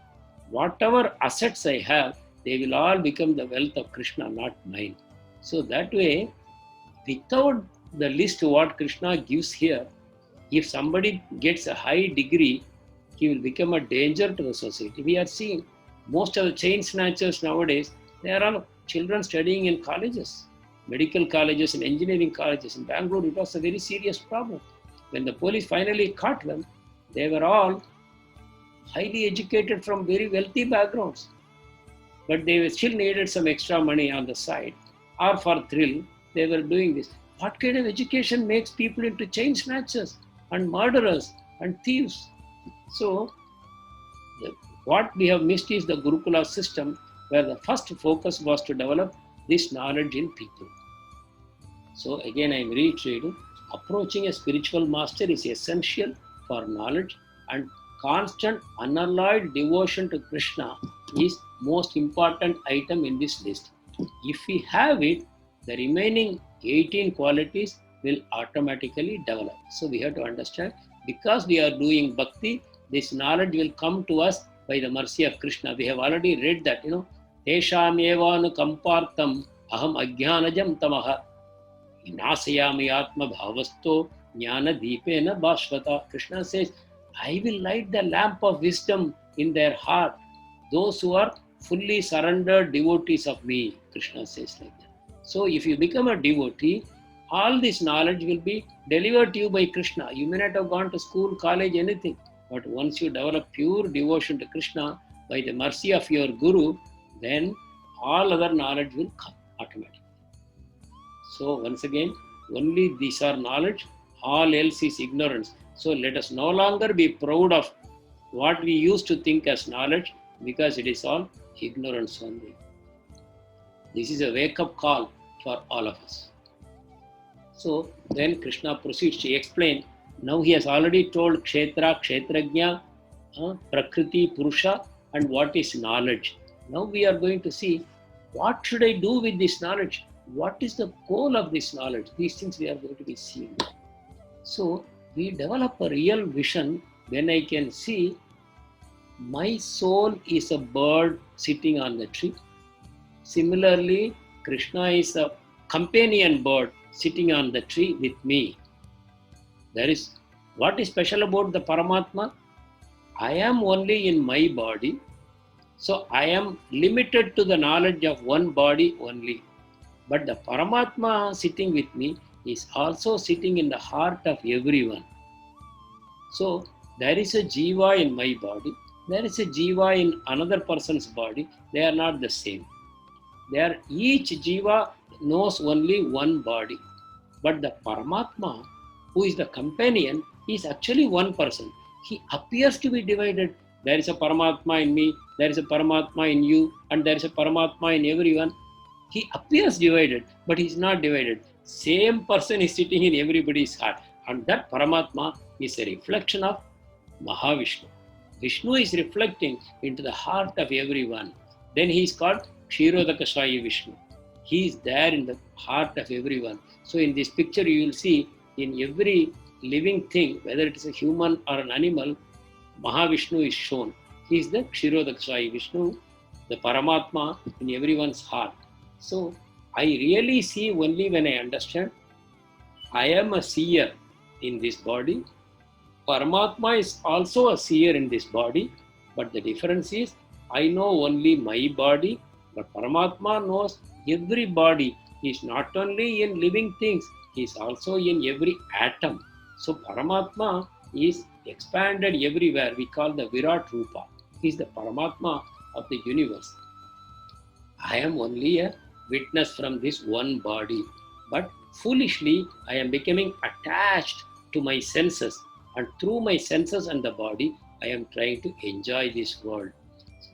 Whatever assets I have, they will all become the wealth of Krishna, not mine. So that way, without the list what Krishna gives here, if somebody gets a high degree, he will become a danger to the society. We are seeing most of the chain snatchers nowadays, they are all children studying in colleges, medical colleges and engineering colleges. In Bangalore, it was a very serious problem. When the police finally caught them, they were all highly educated from very wealthy backgrounds. But they still needed some extra money on the side, or for thrill, they were doing this. What kind of education makes people into chain snatchers and murderers and thieves? So, what we have missed is the Gurukula system, where the first focus was to develop this knowledge in people. So again, I am reiterating, approaching a spiritual master is essential for knowledge, and constant unalloyed devotion to Krishna is most important item in this list. If we have it, the remaining 18 qualities will automatically develop. So we have to understand, because we are doing bhakti, this knowledge will come to us by the mercy of Krishna. We have already read that, Tesham evanu kampartam aham ajnanajam tamaha nasayami atma bhavasto jnana deepena bhasvata. Krishna says, I will light the lamp of wisdom in their heart, those who are fully surrendered devotees of me. Krishna says like that. So if you become a devotee, all this knowledge will be delivered to you by Krishna. You may not have gone to school, college, anything. But once you develop pure devotion to Krishna by the mercy of your Guru, then all other knowledge will come automatically. So once again, only these are knowledge, all else is ignorance. So let us no longer be proud of what we used to think as knowledge, because it is all ignorance only. This is a wake-up call for all of us. So then Krishna proceeds to explain. Now he has already told Kshetra, Kshetrajna, Prakriti, Purusha, and what is knowledge. Now we are going to see, what should I do with this knowledge? What is the goal of this knowledge? These things we are going to be seeing. So we develop a real vision when I can see my soul is a bird sitting on the tree. Similarly, Krishna is a companion bird sitting on the tree with me. There is, what is special about the Paramatma? I am only in my body, so I am limited to the knowledge of one body only. But the Paramatma sitting with me is also sitting in the heart of everyone. So there is a jiva in my body, there is a jiva in another person's body. They are not the same. Each jiva knows only one body. But the Paramatma, who is the companion, is actually one person. He appears to be divided. There is a Paramatma in me, there is a Paramatma in you, and there is a Paramatma in everyone. He appears divided, but he is not divided. Same person is sitting in everybody's heart. And that Paramatma is a reflection of Mahavishnu. Vishnu is reflecting into the heart of everyone. Then he is called Kshirodakashayi Vishnu. He is there in the heart of everyone. So in this picture you will see, in every living thing, whether it is a human or an animal, Mahavishnu is shown. He is the Kshirodakashayi Vishnu, the Paramatma in everyone's heart. So I really see only when I understand I am a seer in this body. Paramatma is also a seer in this body, but the difference is I know only my body, but Paramatma knows every body. He is not only in living things, he is also in every atom. So Paramatma is expanded everywhere. We call the Virat Rupa. He is the Paramatma of the universe. I am only a witness from this one body, but foolishly I am becoming attached to my senses, and through my senses and the body I am trying to enjoy this world,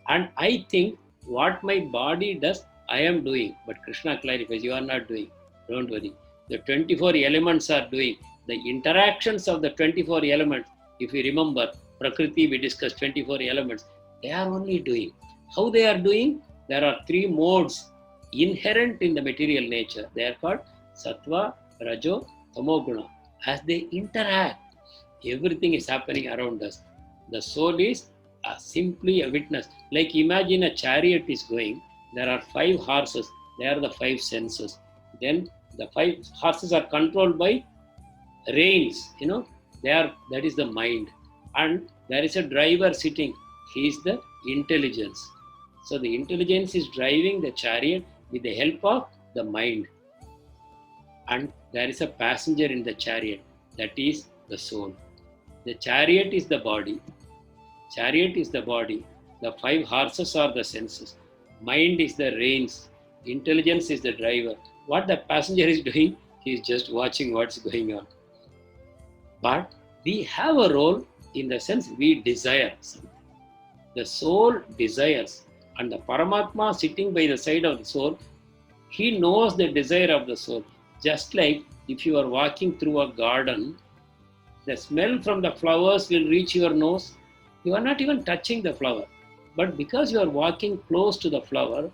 and I think what my body does I am doing. But Krishna clarifies, you are not doing. Don't worry. The 24 elements are doing. The interactions of the 24 elements, if you remember Prakriti, we discussed 24 elements, they are only doing. How they are doing? There are 3 modes inherent in the material nature. They are called Sattva, Rajo, Tamoguna. As they interact, everything is happening around us. The soul is simply a witness. Like imagine a chariot is going. There are 5 horses. They are the 5 senses. Then the 5 horses are controlled by reins. That is the mind. And there is a driver sitting. He is the intelligence. So the intelligence is driving the chariot with the help of the mind. And there is a passenger in the chariot. That is the soul. The chariot is the body. Chariot is the body. The 5 horses are the senses. Mind is the reins. Intelligence is the driver. What the passenger is doing, he is just watching what's going on. But we have a role in the sense we desire something. The soul desires, and the Paramatma sitting by the side of the soul, he knows the desire of the soul. Just like if you are walking through a garden, the smell from the flowers will reach your nose. You are not even touching the flower. But because you are walking close to the flower,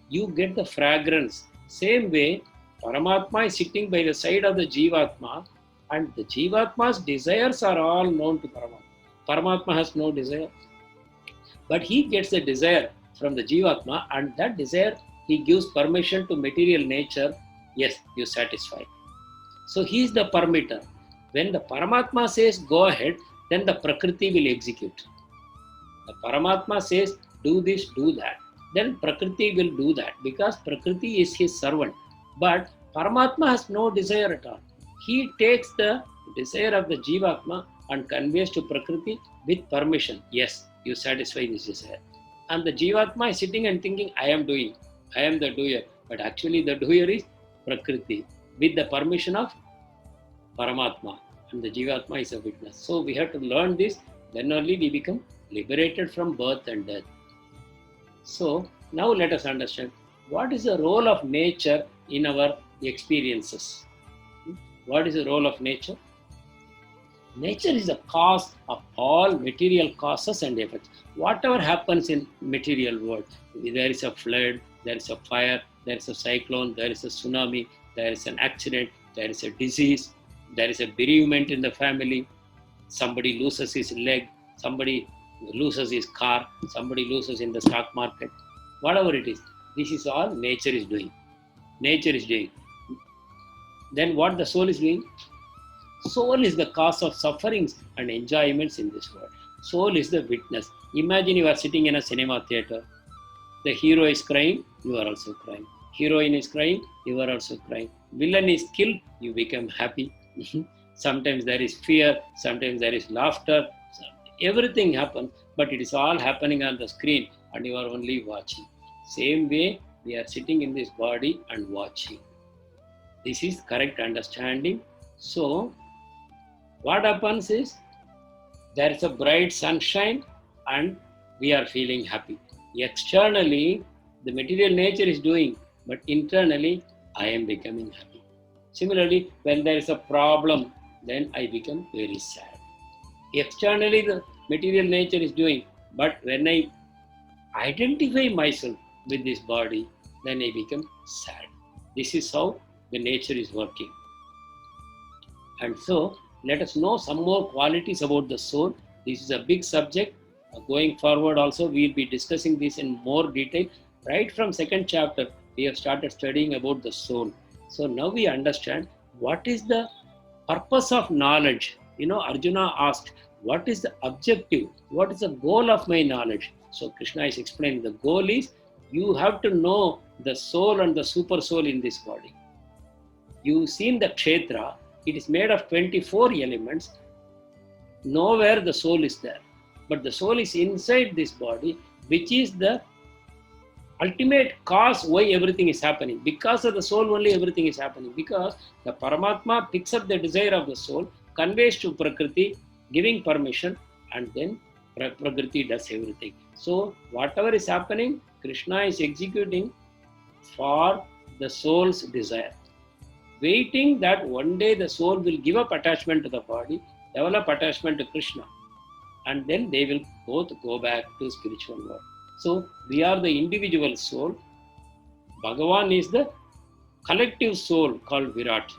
you get the fragrance. Same way, Paramatma is sitting by the side of the Jivatma, and the Jivatma's desires are all known to Paramatma. Paramatma has no desire, but he gets the desire from the Jivatma, and that desire he gives permission to material nature. Yes, you satisfy. So he is the permitter. When the Paramatma says go ahead, then the Prakriti will execute. The Paramatma says do this, do that, then Prakriti will do that because Prakriti is his servant. But Paramatma has no desire at all. He takes the desire of the Jivatma and conveys to Prakriti with permission. Yes, you satisfy this desire. And the Jivatma is sitting and thinking, I am doing, I am the doer. But actually the doer is Prakriti with the permission of Paramatma. And the Jivatma is a witness. So we have to learn this, then only we become liberated from birth and death. So now let us understand what is the role of nature in our experiences. What is the role of nature? Nature is the cause of all material causes and effects. Whatever happens in material world, there is a flood, there is a fire, there is a cyclone, there is a tsunami, there is an accident, there is a disease, there is a bereavement in the family, somebody loses his leg, somebody loses his car, somebody loses in the stock market, whatever it is, this is all nature is doing. Nature is doing. Then what the soul is doing? Soul is the cause of sufferings and enjoyments in this world. Soul is the witness. Imagine you are sitting in a cinema theater. The hero is crying, you are also crying. Heroine is crying, you are also crying. Villain is killed, you become happy. Sometimes there is fear, sometimes there is laughter. Everything happens, but it is all happening on the screen and you are only watching. Same way, we are sitting in this body and watching. This is correct understanding. So, what happens is, there is a bright sunshine and we are feeling happy. Externally, the material nature is doing, but internally, I am becoming happy. Similarly, when there is a problem, then I become very sad. Externally, the material nature is doing, but when I identify myself with this body, then I become sad. This is how the nature is working. And so, let us know some more qualities about the soul. This is a big subject. Going forward also, we will be discussing this in more detail. Right from second chapter, we have started studying about the soul. So now we understand what is the purpose of knowledge. Arjuna asked, what is the objective? What is the goal of my knowledge? So Krishna is explaining the goal is you have to know the soul and the super soul in this body. You've seen the kshetra, it is made of 24 elements. Nowhere the soul is there. But the soul is inside this body, which is the ultimate cause why everything is happening. Because of the soul only everything is happening. Because the Paramatma picks up the desire of the soul, conveys to Prakriti, giving permission, and then Prakriti does everything. So whatever is happening, Krishna is executing for the soul's desire. Waiting that one day the soul will give up attachment to the body, develop attachment to Krishna, and then they will both go back to spiritual world. So we are the individual soul. Bhagavan is the collective soul called Virat.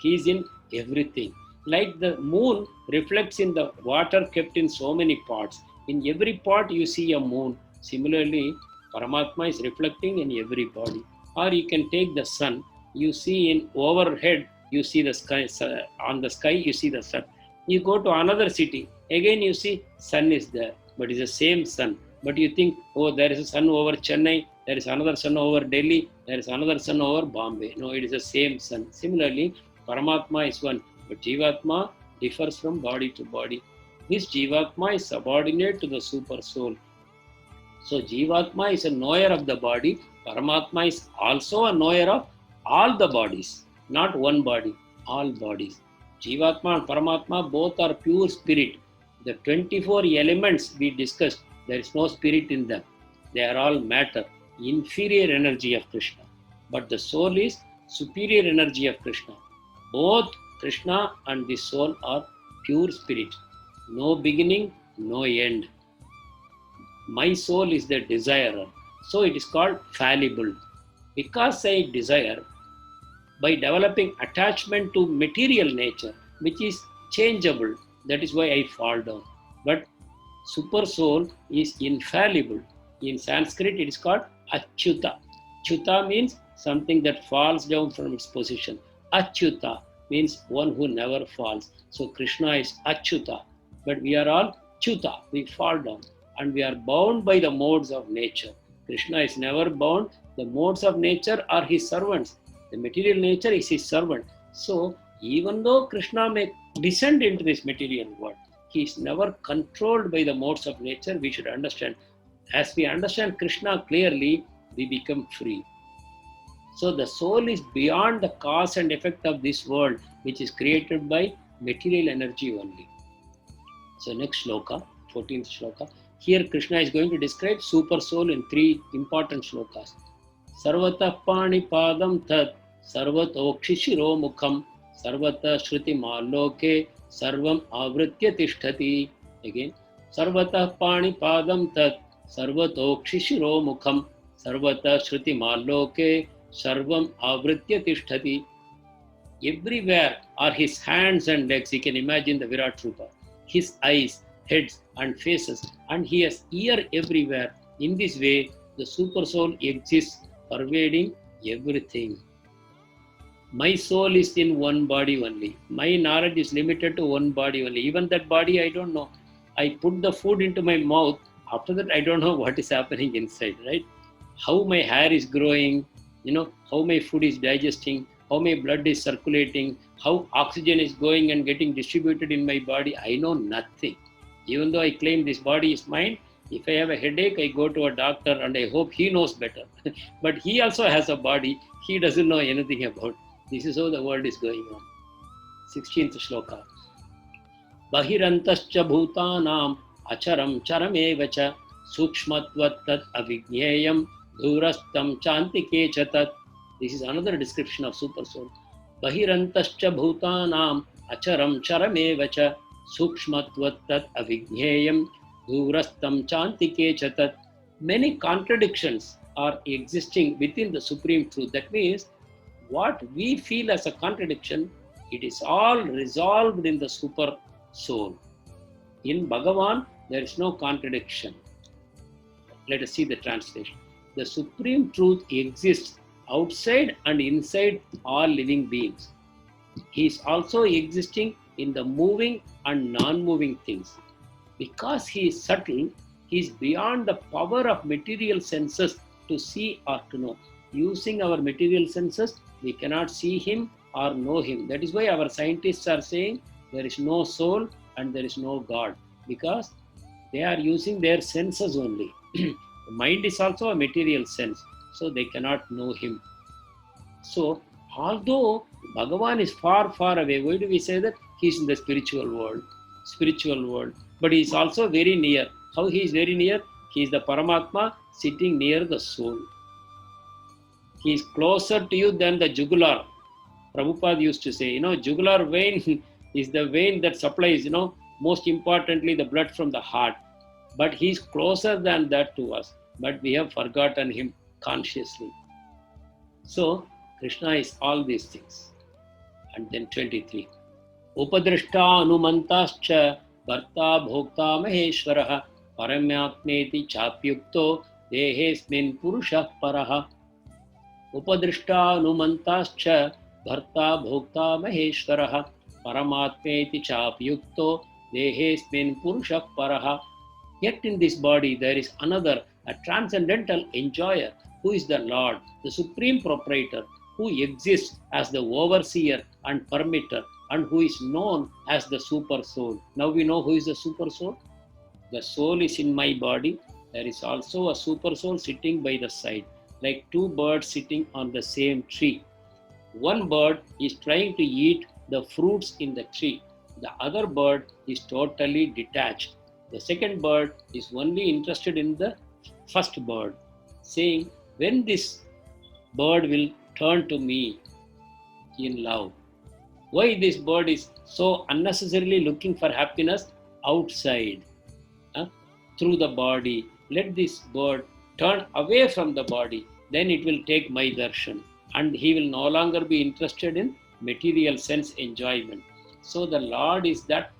He is in everything. Like the moon reflects in the water kept in so many pots. In every pot you see a moon. Similarly, Paramatma is reflecting in every body. Or you can take the sun. You see in overhead, you see the sky. On the sky, you see the sun. You go to another city. Again, you see sun is there. But it's the same sun. But you think, oh, there is a sun over Chennai. There is another sun over Delhi. There is another sun over Bombay. No, it is the same sun. Similarly, Paramatma is one. But Jivatma differs from body to body. This Jivatma is subordinate to the super soul. So Jivatma is a knower of the body. Paramatma is also a knower of all the bodies. Not one body, all bodies. Jivatma and Paramatma both are pure spirit. The 24 elements we discussed, there is no spirit in them. They are all matter, inferior energy of Krishna. But the soul is superior energy of Krishna. Both Krishna and the soul are pure spirit. No beginning, no end. My soul is the desirer. So it is called fallible. Because I desire, by developing attachment to material nature, which is changeable. That is why I fall down. But super soul is infallible. In Sanskrit, it is called Achyuta. Chuta means something that falls down from its position. Achyuta means one who never falls. So Krishna is Achyuta, but we are all Chuta. We fall down and we are bound by the modes of nature. Krishna is never bound. The modes of nature are his servants. The material nature is his servant. So even though Krishna may descend into this material world, he is never controlled by the modes of nature. We should understand. As we understand Krishna clearly, we become free. So the soul is beyond the cause and effect of this world, which is created by material energy only. So next shloka, 14th shloka. Here Krishna is going to describe super soul in 3 important shlokas. Sarvatah pani padam tat, sarvatokshishiro mukham, sarvata shruti maloke, sarvam avritya tishtati. Again, sarvatah pani padam tat, sarvatokshishiro mukham, sarvata shruti maloke, sarvam avritya tishtati. Everywhere are his hands and legs. You can imagine the Virat Rupa. His eyes, heads and faces, and he has ear everywhere. In this way, the super soul exists, pervading everything. My soul is in one body only. My knowledge is limited to one body only. Even that body I don't know. I put the food into my mouth. After that, I don't know what is happening inside, right? How my hair is growing, how my food is digesting, how my blood is circulating, how oxygen is going and getting distributed in my body. I know nothing. Even though I claim this body is mine, if I have a headache, I go to a doctor and I hope he knows better. But he also has a body. He doesn't know anything about. This is how the world is going on. 16th shloka. Bahirantascha bhutanam acharam charamevacha sukshmatvat tat avigneyam dhurastam chantike chatat. This is another description of super soul. Bahirantascha bhutanam acharam charamevacha sukshmatvat tat avigneyam dhurastam chantike chatat. Many contradictions are existing within the supreme truth. That means what we feel as a contradiction, it is all resolved in the super soul. In Bhagavan, there is no contradiction. Let us see the translation. The supreme truth exists outside and inside all living beings. He is also existing in the moving and non-moving things. Because he is subtle, he is beyond the power of material senses to see or to know. Using our material senses, we cannot see him or know him. That is why our scientists are saying there is no soul and there is no God, because they are using their senses only. The mind is also a material sense, so they cannot know him. So, although Bhagavan is far, far away, why do we say that? He is in the spiritual world, but he is also very near. How he is very near? He is the Paramatma sitting near the soul. He is closer to you than the jugular. Prabhupada used to say, jugular vein is the vein that supplies, most importantly, the blood from the heart. But he is closer than that to us. But we have forgotten him consciously. So, Krishna is all these things. And then 23. Upadrishta anumantascha bharta bhokta maheshwaraha paramyatmeti chapyukto dehesmin purushah paraha. Upadrishta anumantascha bharta bhokta maheshwaraha paramatmeti chapyukto dehesmin purushah paraha. Yet in this body there is another, a transcendental enjoyer, who is the Lord, the supreme proprietor, who exists as the overseer and permitter, and who is known as the super soul. Now we know who is the super soul. The soul is in my body. There is also a super soul sitting by the side, like two birds sitting on the same tree. One bird is trying to eat the fruits in the tree. The other bird is totally detached. The second bird is only interested in the first bird, saying, when this bird will turn to me in love. Why this bird is so unnecessarily looking for happiness outside, through the body? Let this bird turn away from the body, then it will take my darshan. and he will no longer be interested in material sense enjoyment. So the Lord is that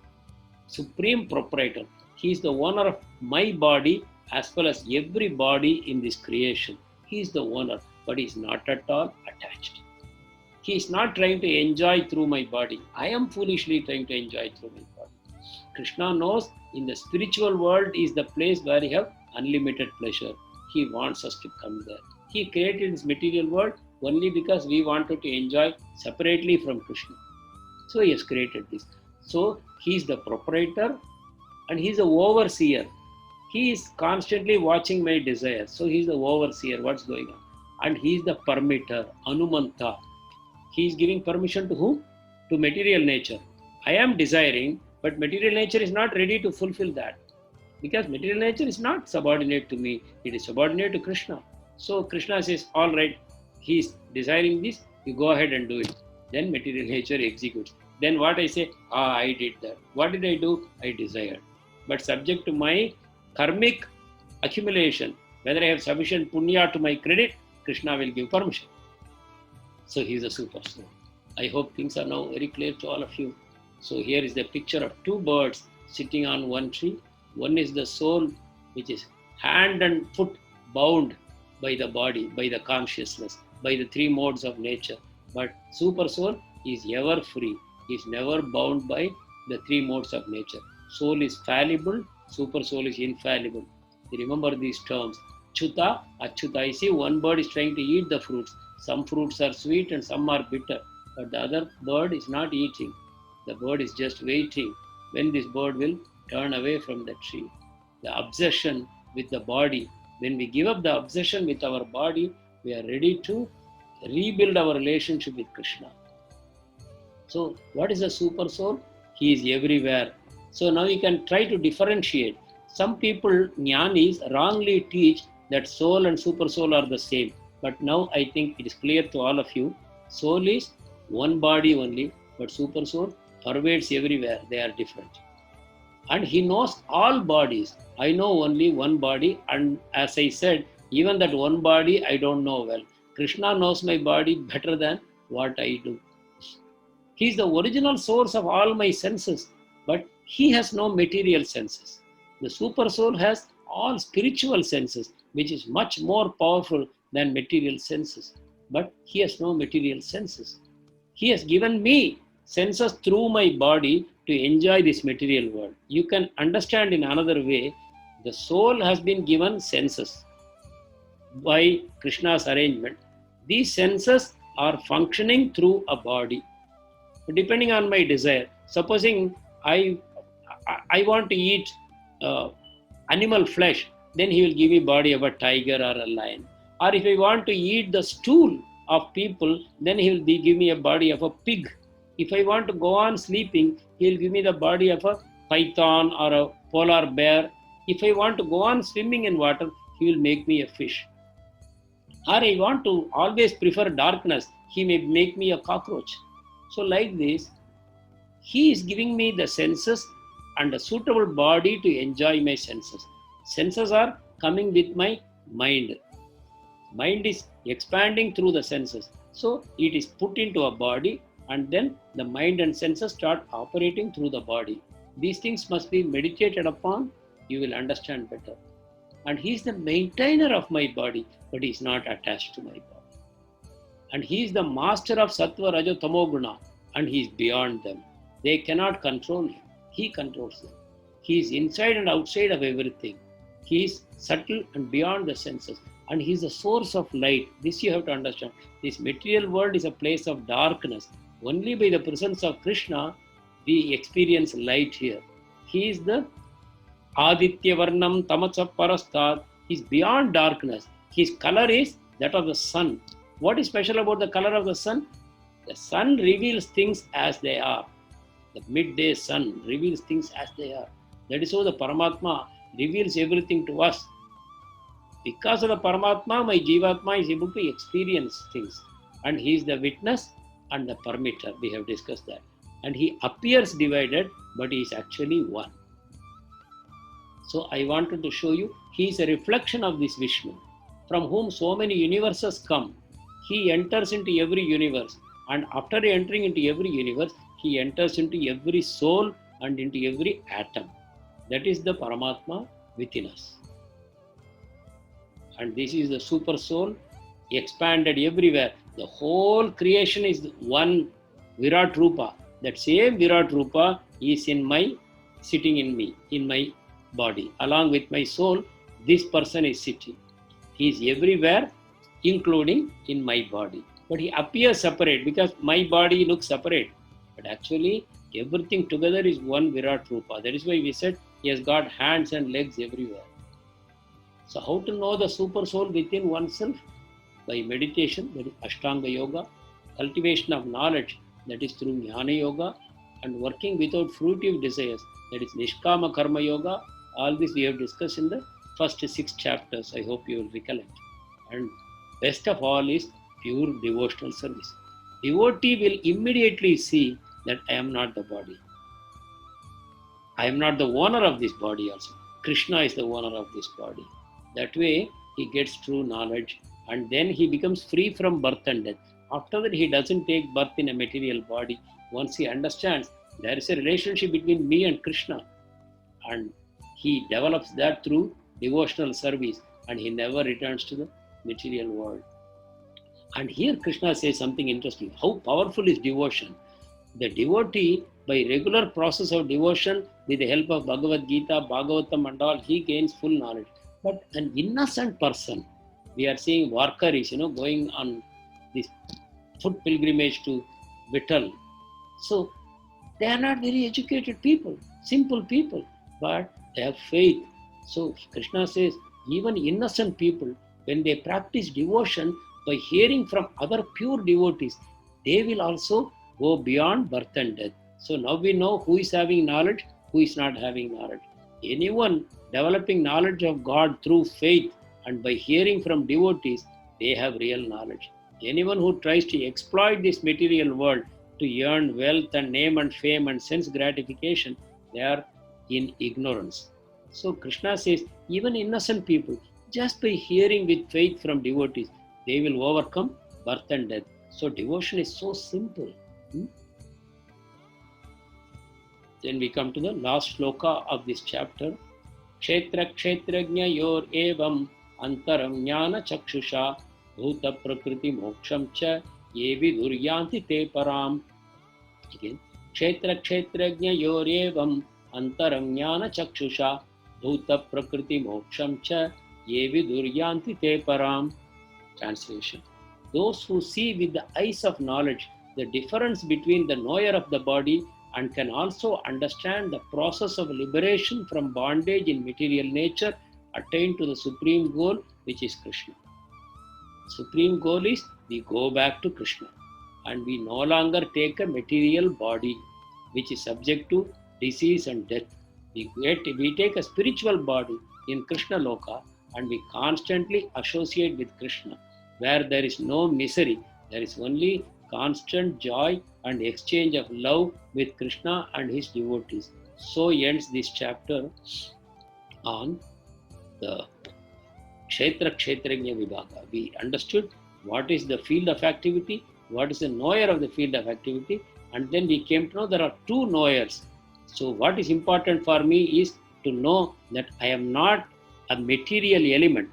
supreme proprietor. He is the owner of my body as well as every body in this creation. He is the owner, but he is not at all attached. He is not trying to enjoy through my body. I am foolishly trying to enjoy through my body. Krishna knows in the spiritual world is the place where you have unlimited pleasure. He wants us to come there. He created this material world only because we wanted to enjoy separately from Krishna. So he has created this. So he is the proprietor and he is the overseer. He is constantly watching my desires. So he is the overseer, what's going on. And he is the permitter, Anumanta. He is giving permission to whom? To material nature. I am desiring, but material nature is not ready to fulfill that. Because material nature is not subordinate to me. It is subordinate to Krishna. So Krishna says, all right, he is desiring this, you go ahead and do it. Then material nature executes. Then what I say, I did that. What did I do? I desired. But subject to my karmic accumulation, whether I have sufficient punya to my credit, Krishna will give permission. So he is a super soul. I hope things are now very clear to all of you. So here is the picture of two birds sitting on one tree. One is the soul, which is hand and foot bound by the body, by the consciousness, by the three modes of nature. But super soul is ever free. He is never bound by the three modes of nature. Soul is fallible, super soul is infallible. You remember these terms. Chuta, Achyuta. You see, one bird is trying to eat the fruits. Some fruits are sweet and some are bitter. But the other bird is not eating. The bird is just waiting when this bird will turn away from the tree. The obsession with the body. When we give up the obsession with our body, we are ready to rebuild our relationship with Krishna. So what is the super soul? He is everywhere. So now you can try to differentiate. Some people, jnanis, wrongly teach that soul and super soul are the same. But now I think it is clear to all of you. Soul is one body only, but super soul pervades everywhere. They are different. And he knows all bodies. I know only one body. And as I said, even that one body I don't know well. Krishna knows my body better than what I do. He is the original source of all my senses, but he has no material senses. The super soul has all spiritual senses, which is much more powerful than material senses. But he has no material senses. He has given me senses through my body to enjoy this material world. You can understand in another way, the soul has been given senses by Krishna's arrangement. These senses are functioning through a body. Depending on my desire. Supposing I want to eat animal flesh, then he will give me body of a tiger or a lion. Or if I want to eat the stool of people, then he will give me a body of a pig. If I want to go on sleeping, he will give me the body of a python or a polar bear. If I want to go on swimming in water, he will make me a fish. Or I want to always prefer darkness, he may make me a cockroach. So like this, he is giving me the senses and a suitable body to enjoy my senses. Senses are coming with my mind. Mind is expanding through the senses. So it is put into a body and then the mind and senses start operating through the body. These things must be meditated upon. You will understand better. And he is the maintainer of my body, but he is not attached to my body. And he is the master of Sattva, Raja, Tamo Guna, and he is beyond them. They cannot control him. He controls them. He is inside and outside of everything. He is subtle and beyond the senses. And he is the source of light. This you have to understand. This material world is a place of darkness. Only by the presence of Krishna, we experience light here. He is the Aditya Varnam Tamasa Parastad. He is beyond darkness. His color is that of the sun. What is special about the color of the sun? The sun reveals things as they are. The midday sun reveals things as they are. That is how the Paramatma reveals everything to us. Because of the Paramatma, my Jivatma is able to experience things. And he is the witness and the permitter. We have discussed that. And he appears divided, but he is actually one. So I wanted to show you, he is a reflection of this Vishnu, from whom so many universes come. he enters into every universe. And after entering into every universe, he enters into every soul and into every atom. That is the Paramatma within us. And this is the super soul expanded everywhere. The whole creation is one Virat Rupa. That same Virat Rupa is sitting in me, in my body. Along with my soul, this person is sitting. He is everywhere, including in my body. But he appears separate because my body looks separate. But actually, everything together is one Virat Rupa. That is why we said he has got hands and legs everywhere. So how to know the super soul within oneself? By meditation, that is Ashtanga Yoga, cultivation of knowledge, that is through Jnana Yoga, and working without fruitive desires, that is Nishkama Karma Yoga. All this we have discussed in the first 6 chapters. I hope you will recollect. And best of all is pure devotional service. Devotee will immediately see that I am not the body. I am not the owner of this body also. Krishna is the owner of this body. That way, he gets true knowledge and then he becomes free from birth and death. After that, he doesn't take birth in a material body. Once he understands there is a relationship between me and Krishna, and he develops that through devotional service, and he never returns to the material world. And here Krishna says something interesting. How powerful is devotion? The devotee, by regular process of devotion, with the help of Bhagavad Gita, Bhagavatam and all, he gains full knowledge. But an innocent person, we are seeing warkaris, going on this foot pilgrimage to Vittal. So they are not very educated people, simple people, but they have faith. So Krishna says, even innocent people, when they practice devotion by hearing from other pure devotees, they will also go beyond birth and death. So now we know who is having knowledge, who is not having knowledge. Anyone developing knowledge of God through faith and by hearing from devotees, they have real knowledge. Anyone who tries to exploit this material world to earn wealth and name and fame and sense gratification, they are in ignorance. So Krishna says, even innocent people, just by hearing with faith from devotees, they will overcome birth and death. So devotion is so simple. Then we come to the last shloka of this chapter. Kshetra kshetrajna yor evam antaram jnana chakshusha bhuta prakriti moksham cha ye viduryanti te param. Again, kshetra kshetrajna yor evam antaram jnana chakshusha bhuta prakriti moksham cha ye viduryanti te param. Translation. Those who see with the eyes of knowledge the difference between the knower of the body and can also understand the process of liberation from bondage in material nature attain to the supreme goal, which is Krishna. Supreme goal is we go back to Krishna and we no longer take a material body which is subject to disease and death. We take a spiritual body in Krishna Loka and we constantly associate with Krishna, where there is no misery, there is only constant joy and exchange of love with Krishna and his devotees. So ends this chapter on the Kshetra Kshetrajna Vibhaga. We understood what is the field of activity, what is the knower of the field of activity, and then we came to know there are two knowers. So what is important for me is to know that I am not a material element,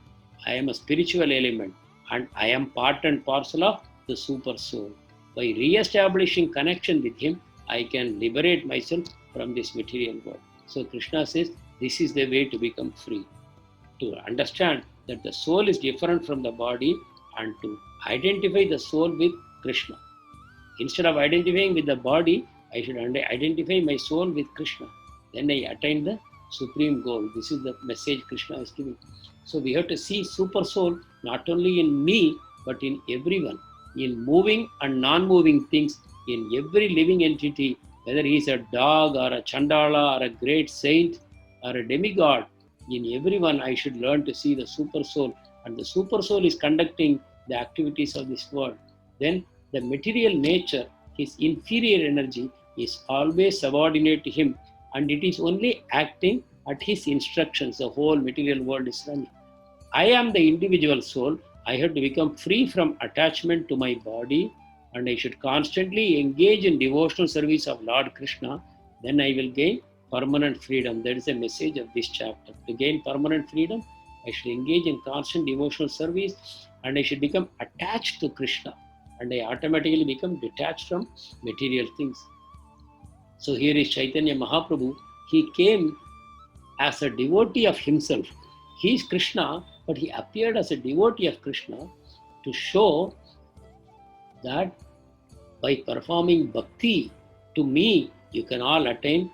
I am a spiritual element, and I am part and parcel of the super soul. By re-establishing connection with him, I can liberate myself from this material world. So Krishna says, this is the way to become free. To understand that the soul is different from the body and to identify the soul with Krishna. Instead of identifying with the body, I should identify my soul with Krishna. Then I attain the supreme goal. This is the message Krishna is giving. So we have to see super soul not only in me, but in everyone. In moving and non-moving things, in every living entity, whether he is a dog or a chandala or a great saint or a demigod, in everyone I should learn to see the super soul, and the super soul is conducting the activities of this world. Then the material nature, his inferior energy, is always subordinate to him, and it is only acting at his instructions. The whole material world is running. I am the individual soul. I have to become free from attachment to my body, and I should constantly engage in devotional service of Lord Krishna. Then I will gain permanent freedom. That is the message of this chapter. To gain permanent freedom, I should engage in constant devotional service, and I should become attached to Krishna, and I automatically become detached from material things. So here is Chaitanya Mahaprabhu. He came as a devotee of himself. He is Krishna, but he appeared as a devotee of Krishna to show that by performing bhakti to me, you can all attain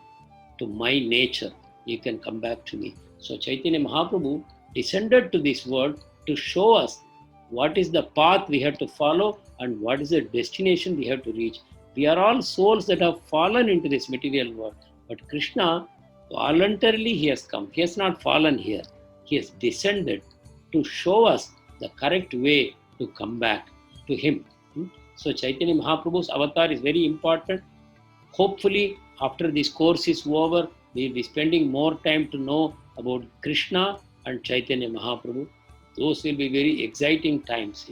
to my nature. You can come back to me. So Chaitanya Mahaprabhu descended to this world to show us what is the path we have to follow and what is the destination we have to reach. We are all souls that have fallen into this material world. But Krishna, voluntarily he has come. He has not fallen here. He has descended to show us the correct way to come back to him. So Chaitanya Mahaprabhu's avatar is very important. Hopefully, after this course is over, we will be spending more time to know about Krishna and Chaitanya Mahaprabhu. Those will be very exciting times.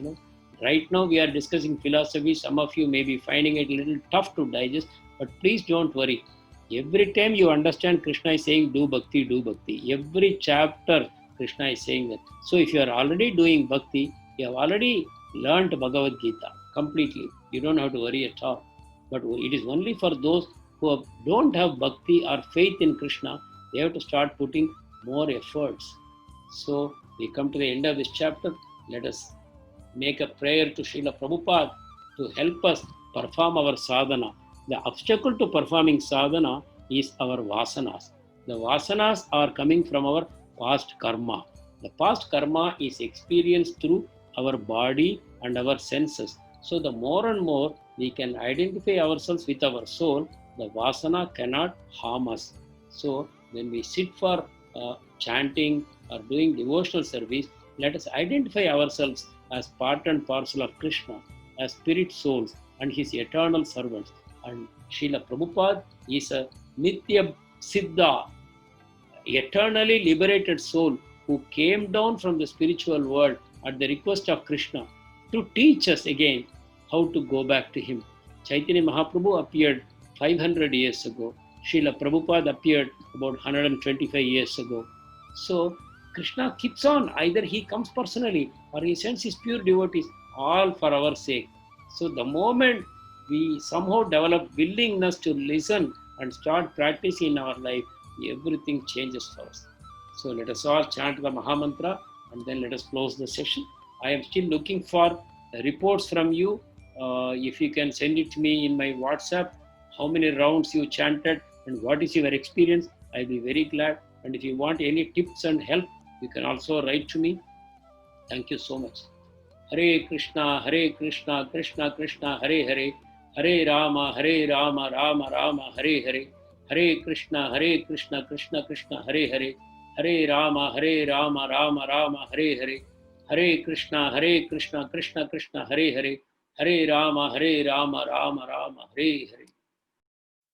Right now we are discussing philosophy. Some of you may be finding it a little tough to digest, but please don't worry. Every time you understand, Krishna is saying, do bhakti, do bhakti. Every chapter, Krishna is saying that. So if you are already doing bhakti, you have already learned Bhagavad Gita completely. You don't have to worry at all. But it is only for those who don't have bhakti or faith in Krishna, they have to start putting more efforts. So we come to the end of this chapter. Let us make a prayer to Srila Prabhupada to help us perform our sadhana. The obstacle to performing sadhana is our vasanas. The vasanas are coming from our past karma. The past karma is experienced through our body and our senses. So the more and more we can identify ourselves with our soul, the vasana cannot harm us. So when we sit for chanting or doing devotional service, let us identify ourselves as part and parcel of Krishna, as spirit souls and his eternal servants. And Srila Prabhupada is a Nitya Siddha, eternally liberated soul who came down from the spiritual world at the request of Krishna to teach us again how to go back to him. Chaitanya Mahaprabhu appeared 500 years ago. Srila Prabhupada appeared about 125 years ago. So Krishna keeps on. Either he comes personally or he sends his pure devotees, all for our sake. So the moment we somehow develop willingness to listen and start practicing in our life, everything changes for us. So let us all chant the Mahamantra and then let us close the session. I am still looking for reports from you. If you can send it to me in my WhatsApp, how many rounds you chanted and what is your experience, I'll be very glad. And if you want any tips and help, you can also write to me. Thank you so much. Hare Krishna, Krishna Krishna, Hare Hare, Hare Rama, Rama Rama, Hare Hare, Hare Krishna, Krishna Krishna, Hare Hare, Hare Rama, Rama Rama, Hare Hare, Hare Krishna, Krishna Krishna, Hare Hare, Hare Rama, Rama Rama, Hare Hare.